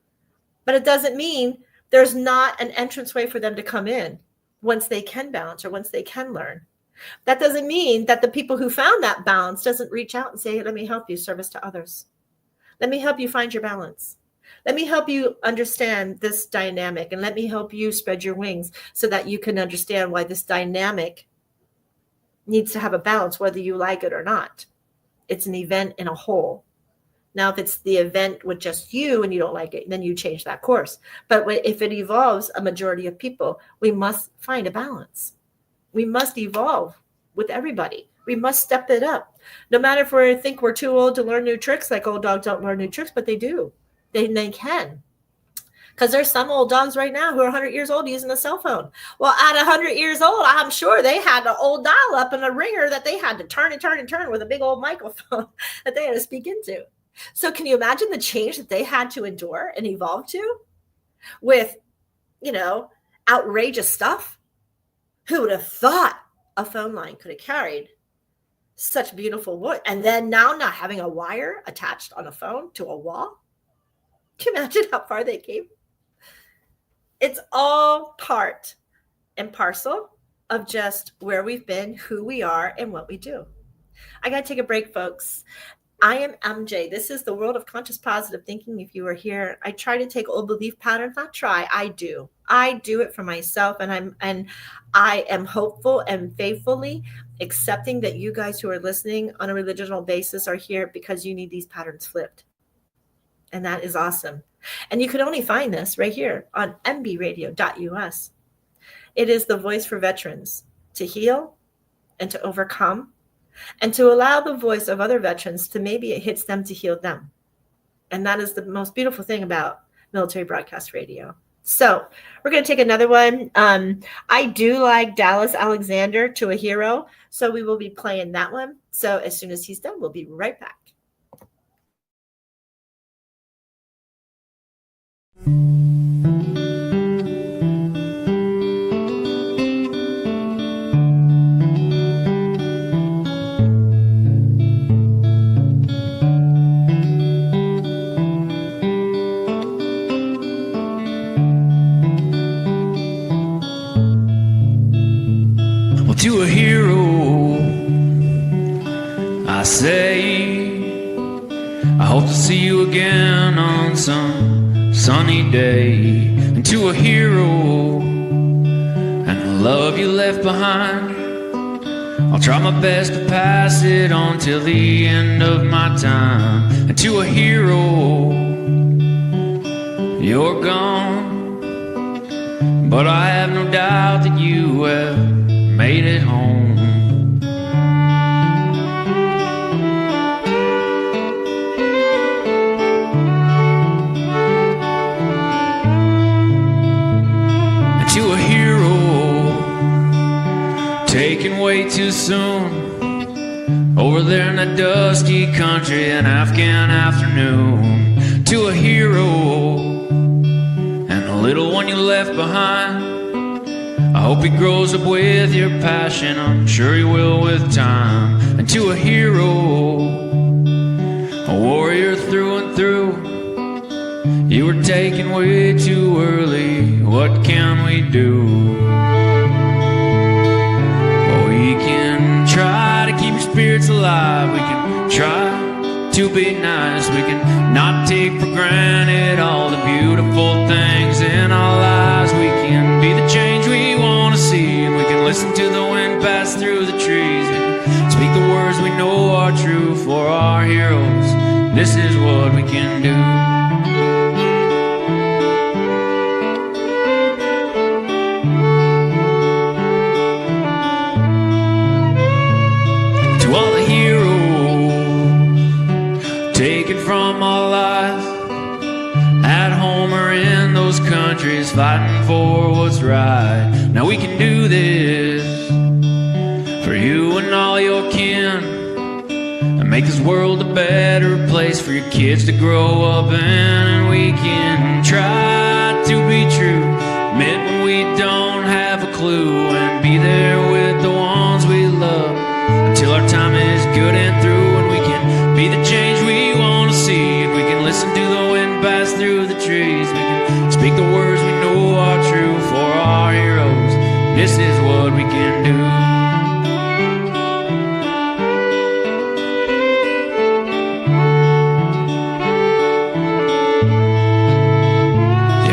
But it doesn't mean there's not an entranceway for them to come in once they can balance or once they can learn. That doesn't mean that the people who found that balance doesn't reach out and say, let me help you, service to others. Let me help you find your balance. Let me help you understand this dynamic, and let me help you spread your wings so that you can understand why this dynamic needs to have a balance, whether you like it or not. It's an event in a whole. Now, if it's the event with just you and you don't like it, then you change that course. But if it involves a majority of people, we must find a balance. We must evolve with everybody. We must step it up. No matter if we think we're too old to learn new tricks, like old dogs don't learn new tricks, but they do. They can. Because there's some old dogs right now who are 100 years old using a cell phone. Well, at 100 years old, I'm sure they had an old dial-up and a ringer that they had to turn and turn and turn with a big old microphone that they had to speak into. So can you imagine the change that they had to endure and evolve to with, outrageous stuff? Who would have thought a phone line could have carried such beautiful wood? And then now not having a wire attached on a phone to a wall? Can you imagine how far they came? It's all part and parcel of just where we've been, who we are, and what we do. I got to take a break, folks. I am MJ. This is the world of conscious positive thinking. If you are here, I try to take old belief patterns. Not try, I do. I do it for myself, and I am hopeful and faithfully accepting that you guys who are listening on a religional basis are here because you need these patterns flipped. And that is awesome. And you can only find this right here on mbradio.us. It is the voice for veterans to heal and to overcome, and to allow the voice of other veterans to maybe it hits them to heal them. And that is the most beautiful thing about military broadcast radio. So we're going to take another one. I do like Dallas Alexander, To a Hero. So we will be playing that one. So as soon as he's done, we'll be right back. To a hero, I say, I hope to see you again on some sunny day. And to a hero, and the love you left behind, I'll try my best to pass it on till the end of my time. And to a hero, you're gone, but I have no doubt that you have made it home. a dusty country, an Afghan afternoon, to a hero and a little one you left behind. I hope he grows up with your passion, I'm sure he will with time. And to a hero, a warrior through and through, you were taken way too early, what can we do? Well, we can try to keep your spirits alive, we can try to be nice, we can not take for granted all the beautiful things in our lives. We can be the change we want to see, and we can listen to the wind pass through the trees. We can speak the words we know are true for our heroes. This is what we can do. To all the heroes taken from our lives, at home or in those countries, fighting for what's right. Now we can do this for you and all your kin, and make this world a better place for your kids to grow up in. And we can try to be true, admit when we don't have a clue, and be there with the ones we love until our time is good and through. And we can be the change we want to see, and we can listen to the wind pass through the trees. We can speak the words we know are true for our heroes. This is what we can do.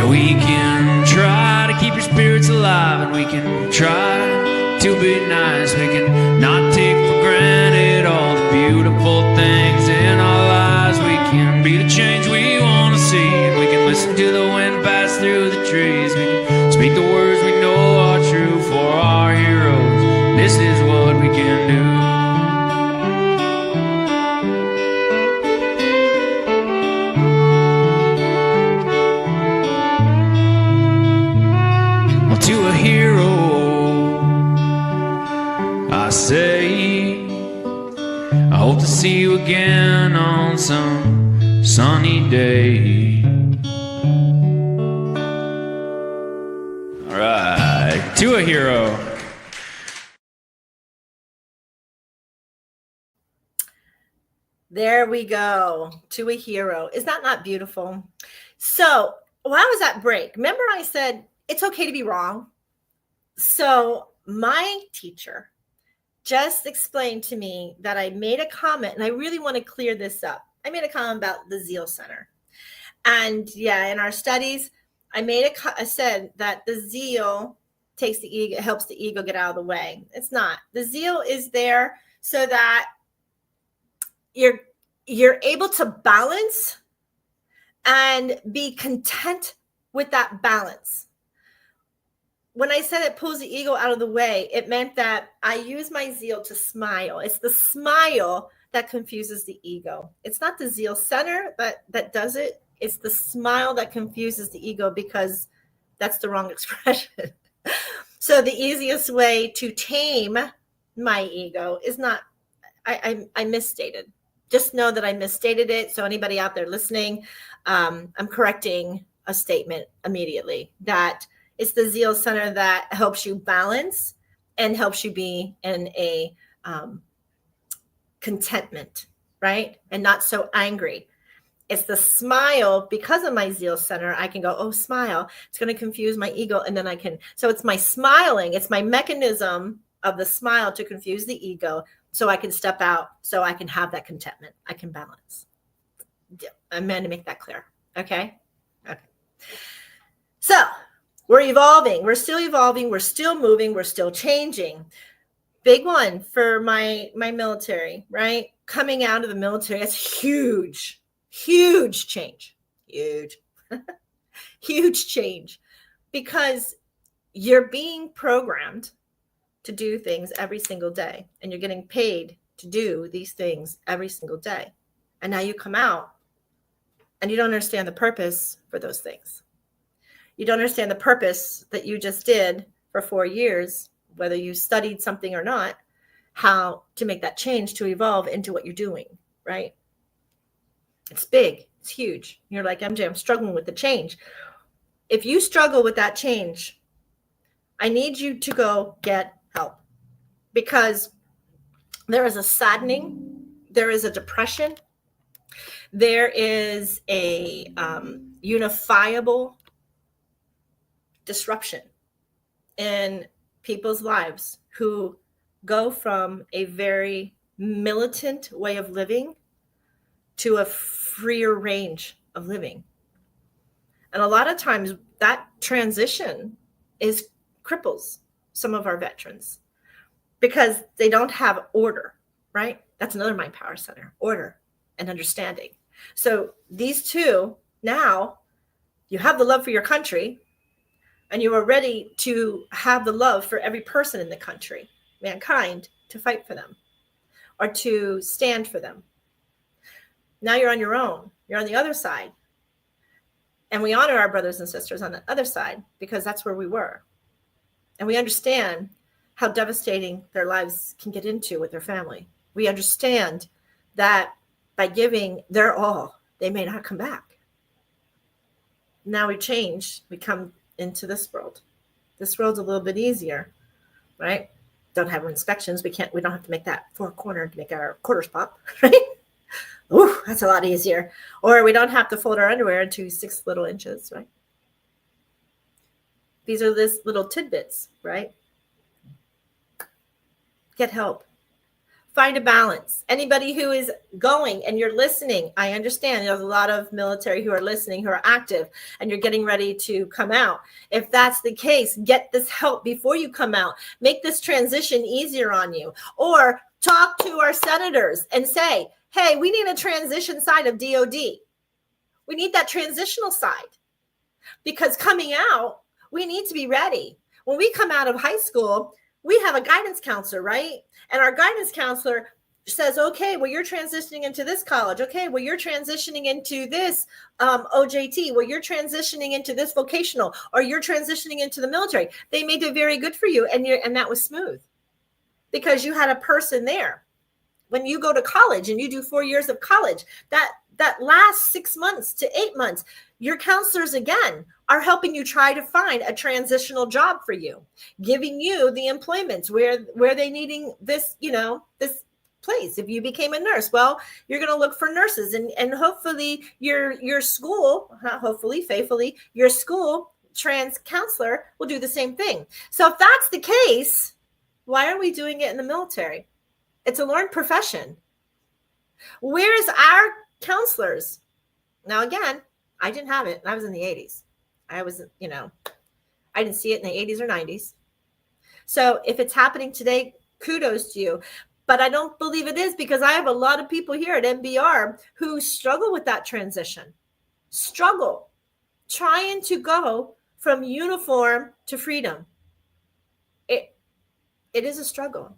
We can try to keep your spirits alive, and we can try to be nice. We can not take for granted all the beautiful things in our lives. We can be the change we want to see, and we can listen to the wind pass through the trees. We can speak the words we know are true for our heroes. This is what we can do. To a hero, I say, I hope to see you again on some sunny day. All right, to a hero. There we go. To a hero. Is that not beautiful? So while I was at break, remember I said, it's okay to be wrong. So my teacher just explained to me that I made a comment, and I really want to clear this up. I made a comment about the Zeal Center. And yeah, in our studies, I said that the zeal takes the ego, helps the ego get out of the way. It's not. The zeal is there so that you're able to balance and be content with that balance. When I said it pulls the ego out of the way, it meant that I use my zeal to smile. It's the smile that confuses the ego. It's not the zeal center that does it. It's the smile that confuses the ego, because that's the wrong expression. So the easiest way to tame my ego is not, I misstated. Just know that I misstated it. So anybody out there listening, I'm correcting a statement immediately, that it's the zeal center that helps you balance and helps you be in a contentment, right? And not so angry. It's the smile. Because of my zeal center, I can go, oh, smile. It's going to confuse my ego. And then I can, so it's my smiling. It's my mechanism of the smile to confuse the ego, so I can step out, so I can have that contentment. I can balance. I'm meant to make that clear. Okay. So we're evolving. We're still evolving. We're still moving. We're still changing. Big one for my military, right? Coming out of the military, that's huge change. Huge change, because you're being programmed to do things every single day, and you're getting paid to do these things every single day. And now you come out and you don't understand the purpose for those things. You don't understand the purpose that you just did for 4 years, whether you studied something or not. how to make that change to evolve into what you're doing, right? It's big. It's huge. You're like, MJ, I'm struggling with the change. If you struggle with that change, I need you to go get help, because there is a saddening, there is a depression, there is a unifiable disruption in people's lives who go from a very militant way of living to a freer range of living. And a lot of times that transition cripples some of our veterans because they don't have order, right? That's another Mind Power Center, order and understanding. So these two, now you have the love for your country and you are ready to have the love for every person in the country, mankind, to fight for them or to stand for them. Now you're on your own. You're on the other side. And we honor our brothers and sisters on the other side because that's where we were. And we understand how devastating their lives can get into with their family. We understand that by giving their all, they may not come back. Now we change. We come into this world. This world's a little bit easier, right? Don't have inspections. We don't have to make that 4-corner to make our quarters pop, right? Ooh, that's a lot easier. Or we don't have to fold our underwear into 6 little inches, right? These are this little tidbits, right? Get help. Find a balance. Anybody who is going and you're listening, I understand there's a lot of military who are listening, who are active, and you're getting ready to come out. If that's the case, get this help before you come out. Make this transition easier on you. Or talk to our senators and say, hey, we need a transition side of DOD. We need that transitional side. Because coming out, we need to be ready. When we come out of high school, we have a guidance counselor, right? And our guidance counselor says, okay, well, you're transitioning into this college. Okay, well, you're transitioning into this OJT. Well, you're transitioning into this vocational, or you're transitioning into the military. They made it very good for you. And that was smooth because you had a person there. When you go to college and you do 4 years of college, that last 6 months to 8 months, your counselors, again, are helping you try to find a transitional job for you, giving you the employments where they needing this, this place. If you became a nurse, well, you're going to look for nurses, and hopefully your school, not hopefully, faithfully, your school trans counselor will do the same thing. So if that's the case, why are we doing it in the military? It's a learned profession. Where's our counselors? Now, again, I didn't have it. I was in the 80s. I was, I didn't see it in the 80s or 90s. So if it's happening today, kudos to you. But I don't believe it is, because I have a lot of people here at MBR who struggle with that transition. Struggle trying to go from uniform to freedom. It is a struggle.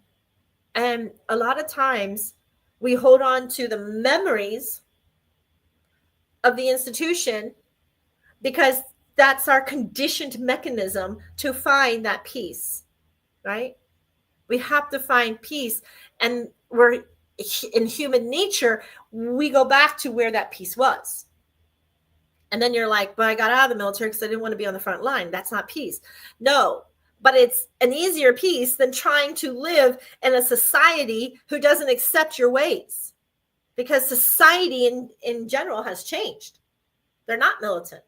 And a lot of times we hold on to the memories of the institution because that's our conditioned mechanism to find that peace, right? We have to find peace. And we're in human nature, we go back to where that peace was. And then you're like, but I got out of the military because I didn't want to be on the front line. That's not peace. No, but it's an easier peace than trying to live in a society who doesn't accept your ways, because society in general has changed. They're not militant.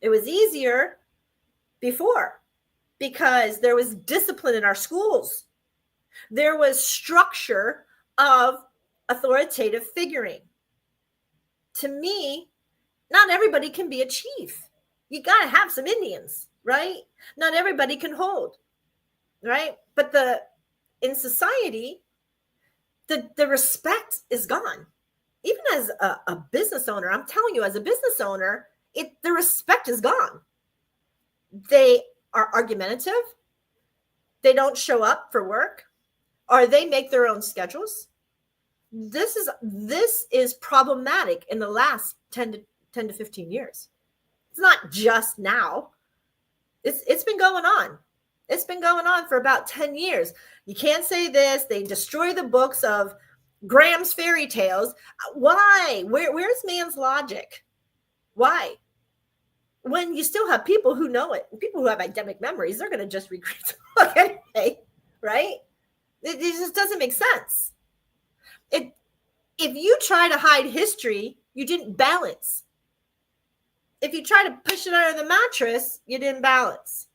It was easier before because there was discipline in our schools. There was structure of authoritative figuring. To me, not everybody can be a chief. You got to have some Indians, right? Not everybody can hold, right? But in society, the respect is gone. Even as a business owner, I'm telling you, as a business owner, the respect is gone. They are argumentative. They don't show up for work, or they make their own schedules. This is problematic in the last 10 to 15 years. It's not just now. It's been going on. It's been going on for about 10 years. You can't say this. They destroy the books of Graham's fairy tales. Why? Where's man's logic? Why? When you still have people who know it, people who have eidetic memories, they're going to just recreate the book anyway, right? It just doesn't make sense. If you try to hide history, you didn't balance. If you try to push it under the mattress, you didn't balance.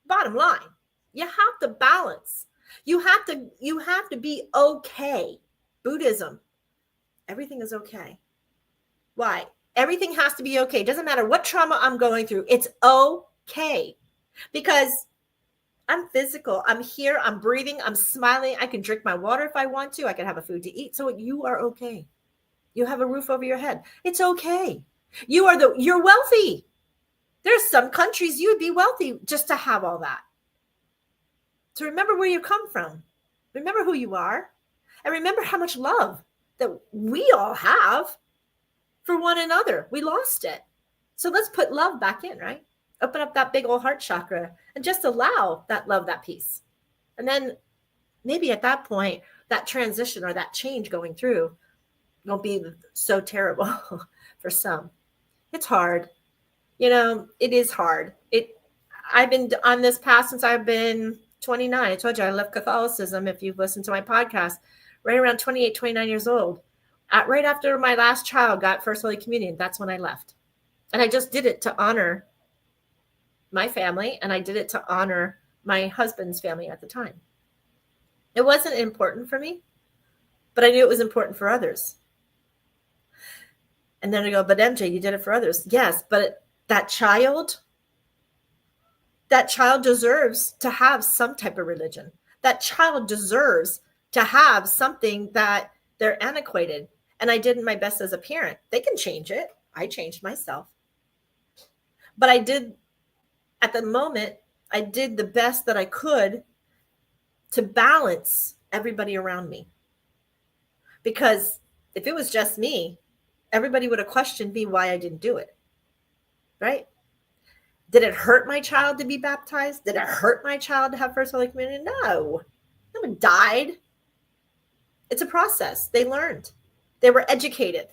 Bottom line, you have to balance. You have to be okay. Buddhism, everything is okay. Why? Everything has to be okay. It doesn't matter what trauma I'm going through. It's okay because I'm physical. I'm here. I'm breathing. I'm smiling. I can drink my water if I want to. I can have a food to eat. So you are okay. You have a roof over your head. It's okay. You're wealthy. There's some countries you would be wealthy just to have all that. So remember where you come from. Remember who you are. And remember how much love that we all have for one another. We lost it. So let's put love back in, right? Open up that big old heart chakra and just allow that love, that peace. And then maybe at that point, that transition or that change going through won't be so terrible for some. It's hard. It is hard. I've been on this path since I've been 29. I told you I left Catholicism, if you've listened to my podcast, right around 28, 29 years old. Right after my last child got First Holy Communion, that's when I left. And I just did it to honor my family, and I did it to honor my husband's family at the time. It wasn't important for me, but I knew it was important for others. And then I go, but MJ, you did it for others. Yes, but that child deserves to have some type of religion. That child deserves to have something that they're antiquated. And I did my best as a parent. They can change it. I changed myself. But I did, at the moment, I did the best that I could to balance everybody around me. Because if it was just me, everybody would have questioned me why I didn't do it. Right? Did it hurt my child to be baptized? Did it hurt my child to have First Holy Communion? No. No one died. It's a process. They learned. They were educated.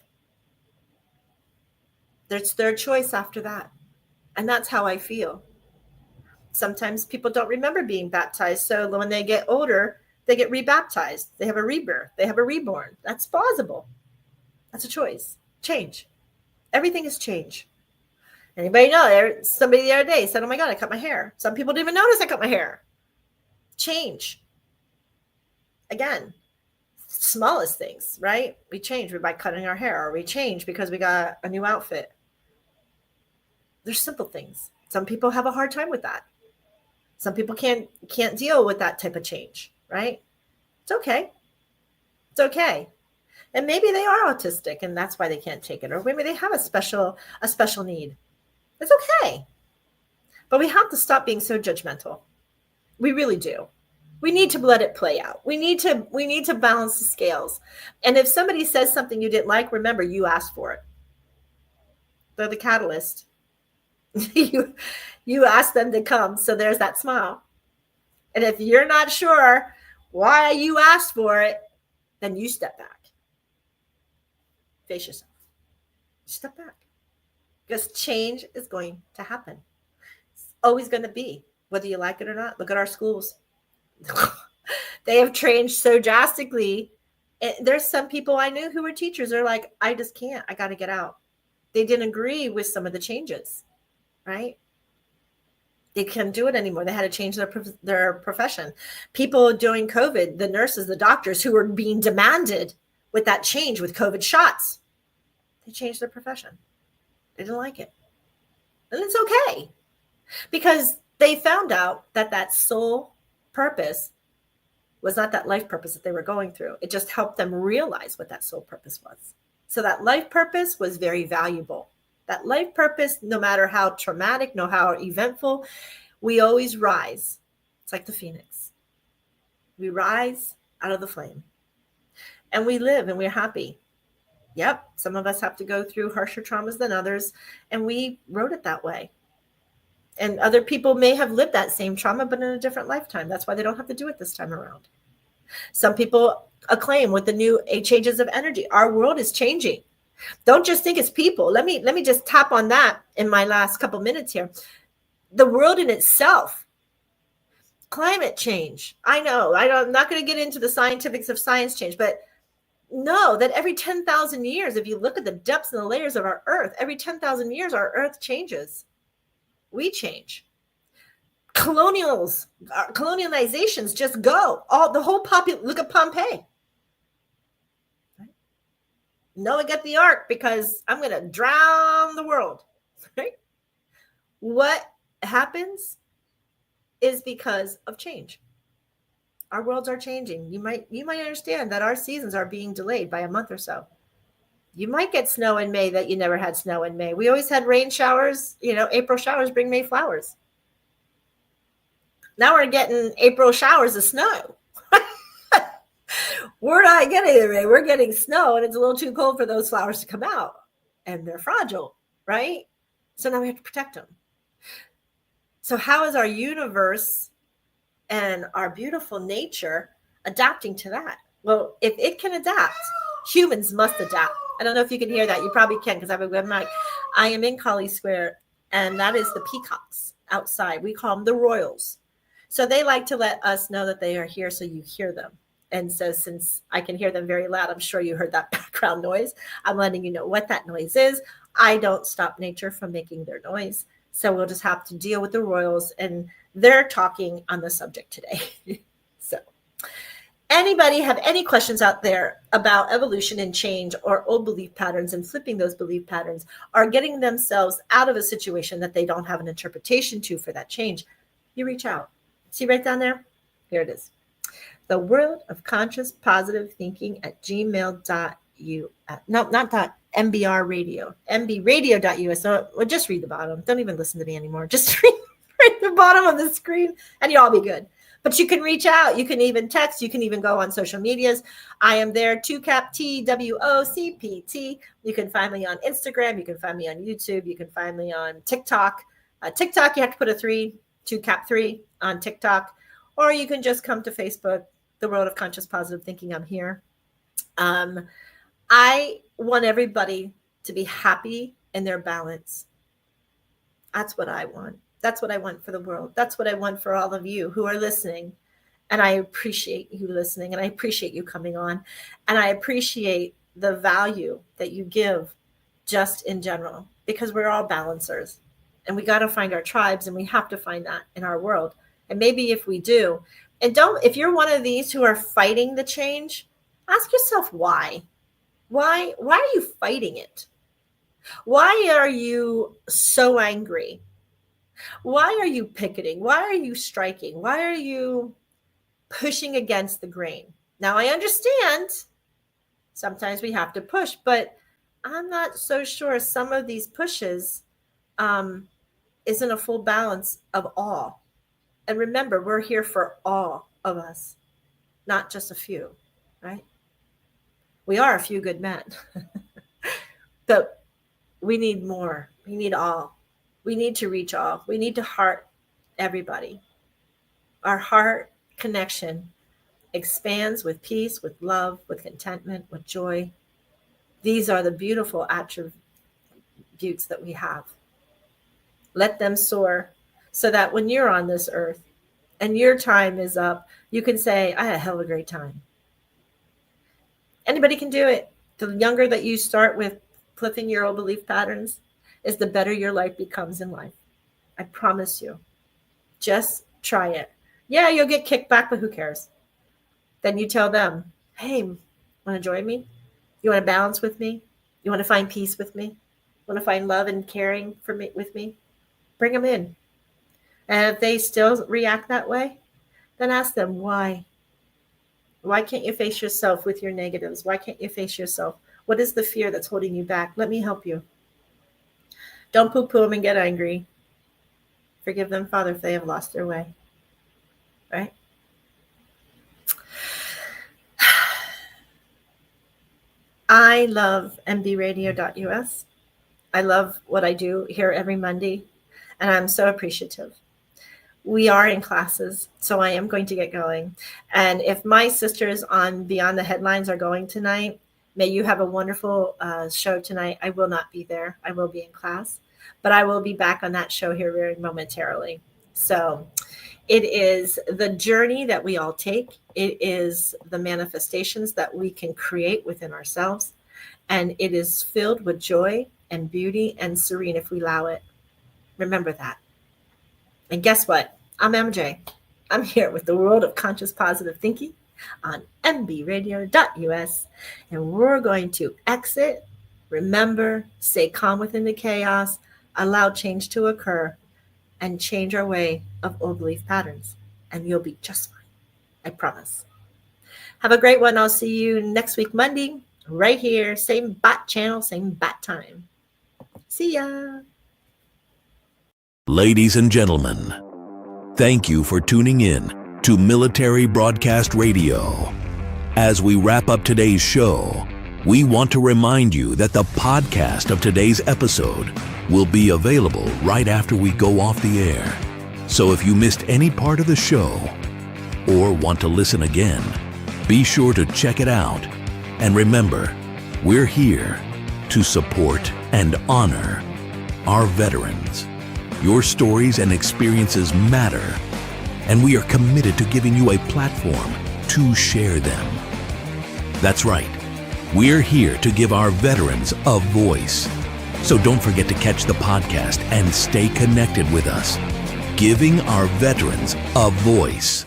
It's their choice after that. And that's how I feel. Sometimes people don't remember being baptized. So when they get older, they get rebaptized. They have a rebirth. They have a reborn. That's plausible. That's a choice. Change. Everything is change. Anybody know? Somebody the other day said, oh my God, I cut my hair. Some people didn't even notice I cut my hair. Change. Again, smallest things, right? We change by cutting our hair, or we change because we got a new outfit. There's simple things. Some people have a hard time with that. Some people can't deal with that type of change, right? It's okay. It's okay. And maybe they are autistic and that's why they can't take it. Or maybe they have a special need. It's okay. But we have to stop being so judgmental. We really do. We need to let it play out. We need to balance the scales. And if somebody says something you didn't like, remember, you asked for it. They're the catalyst. You asked them to come. So there's that smile. And if you're not sure why you asked for it, then you step back. Face yourself. Step back. Because change is going to happen. It's always going to be, whether you like it or not. Look at our schools. They have changed so drastically. There's some people I knew who were teachers. They're like, I just can't. I got to get out. They didn't agree with some of the changes, right? They couldn't do it anymore. They had to change their profession. People during COVID, the nurses, the doctors who were being demanded with that change with COVID shots, they changed their profession. They didn't like it. And it's okay. Because they found out that soul purpose was not that life purpose that they were going through. It just helped them realize what that soul purpose was. So that life purpose was very valuable. That life purpose, no matter how traumatic, no how eventful, we always rise. It's like the phoenix. We rise out of the flame. And we live and we're happy. Yep, some of us have to go through harsher traumas than others, and we wrote it that way. And other people may have lived that same trauma, but in a different lifetime. That's why they don't have to do it this time around. Some people acclaim with the new changes of energy. Our world is changing. Don't just think it's people. Let me just tap on that in my last couple minutes here. The world in itself, climate change. I'm not going to get into the scientifics of science change, but know that every 10,000 years, if you look at the depths and the layers of our earth, every 10,000 years, our earth changes. We change. Colonializations just go. The whole population. Look at Pompeii. Right? Noah get the ark because I'm going to drown the world. Right? What happens is because of change. Our worlds are changing. You might understand that our seasons are being delayed by a month or so. You might get snow in May that you never had snow in May. We always had rain showers. April showers bring May flowers. Now we're getting April showers of snow. We're not getting the rain. We're getting snow, and it's a little too cold for those flowers to come out. And they're fragile, right? So now we have to protect them. So how is our universe and our beautiful nature adapting to that? Well, if it can adapt, humans must adapt. I don't know if you can hear that. You probably can because I have a web mic. I am in Kali Square, and that is the peacocks outside. We call them the royals. So they like to let us know that they are here so you hear them. And so since I can hear them very loud, I'm sure you heard that background noise. I'm letting you know what that noise is. I don't stop nature from making their noise. So we'll just have to deal with the royals, and they're talking on the subject today. So anybody have any questions out there about evolution and change or old belief patterns and flipping those belief patterns or getting themselves out of a situation that they don't have an interpretation to for that change? You reach out. See right down there? Here it is. The World of Conscious Positive Thinking at gmail.u. No, not .mbr radio. mbradio.us. So just read the bottom. Don't even listen to me anymore. Just read the bottom of the screen and you'll all be good. But you can reach out. You can even text. You can even go on social medias. I am there, 2CAPTWOCPT. You can find me on Instagram. You can find me on YouTube. You can find me on TikTok. TikTok, you have to put a 3, 2CAP3 on TikTok. Or you can just come to Facebook, The World of Conscious Positive Thinking. I'm here. I want everybody to be happy in their balance. That's what I want. That's what I want for the world. That's what I want for all of you who are listening. And I appreciate you listening, and I appreciate you coming on. And I appreciate the value that you give just in general, because we're all balancers. And we got to find our tribes, and we have to find that in our world. And maybe if we do, and if you're one of these who are fighting the change, ask yourself why. Why are you fighting it? Why are you so angry? Why are you picketing? Why are you striking? Why are you pushing against the grain? Now, I understand sometimes we have to push, but I'm not so sure some of these pushes isn't a full balance of all. And remember, we're here for all of us, not just a few, right? We are a few good men, but we need more. We need all. We need to reach all. We need to heart everybody. Our heart connection expands with peace, with love, with contentment, with joy. These are the beautiful attributes that we have. Let them soar so that when you're on this earth and your time is up, you can say, I had a hell of a great time. Anybody can do it. The younger that you start with flipping your old belief patterns is the better your life becomes in life. I promise you. Just try it. Yeah, you'll get kicked back, but who cares? Then you tell them, hey, want to join me? You want to balance with me? You want to find peace with me? Want to find love and caring for me with me? Bring them in. And if they still react that way, then ask them why. Why can't you face yourself with your negatives? Why can't you face yourself? What is the fear that's holding you back? Let me help you. Don't poo-poo them and get angry. Forgive them, Father, if they have lost their way. Right? I love mbradio.us. I love what I do here every Monday. And I'm so appreciative. We are in classes, so I am going to get going. And if my sisters on Beyond the Headlines are going tonight, may you have a wonderful show tonight. I will not be there. I will be in class, but I will be back on that show here very momentarily. So it is the journey that we all take. It is the manifestations that we can create within ourselves. And it is filled with joy and beauty and serene if we allow it. Remember that. And guess what? I'm MJ. I'm here with the World of Conscious Positive Thinking on mbradio.us. And we're going to exit, remember, stay calm within the chaos, allow change to occur, and change our way of old belief patterns. And you'll be just fine. I promise. Have a great one. I'll see you next week, Monday, right here. Same bat channel, same bat time. See ya. Ladies and gentlemen, thank you for tuning in to Military Broadcast Radio. As we wrap up today's show, we want to remind you that the podcast of today's episode will be available right after we go off the air. So if you missed any part of the show or want to listen again, be sure to check it out. And remember, we're here to support and honor our veterans. Your stories and experiences matter, and we are committed to giving you a platform to share them. That's right. We're here to give our veterans a voice. So don't forget to catch the podcast and stay connected with us. Giving our veterans a voice.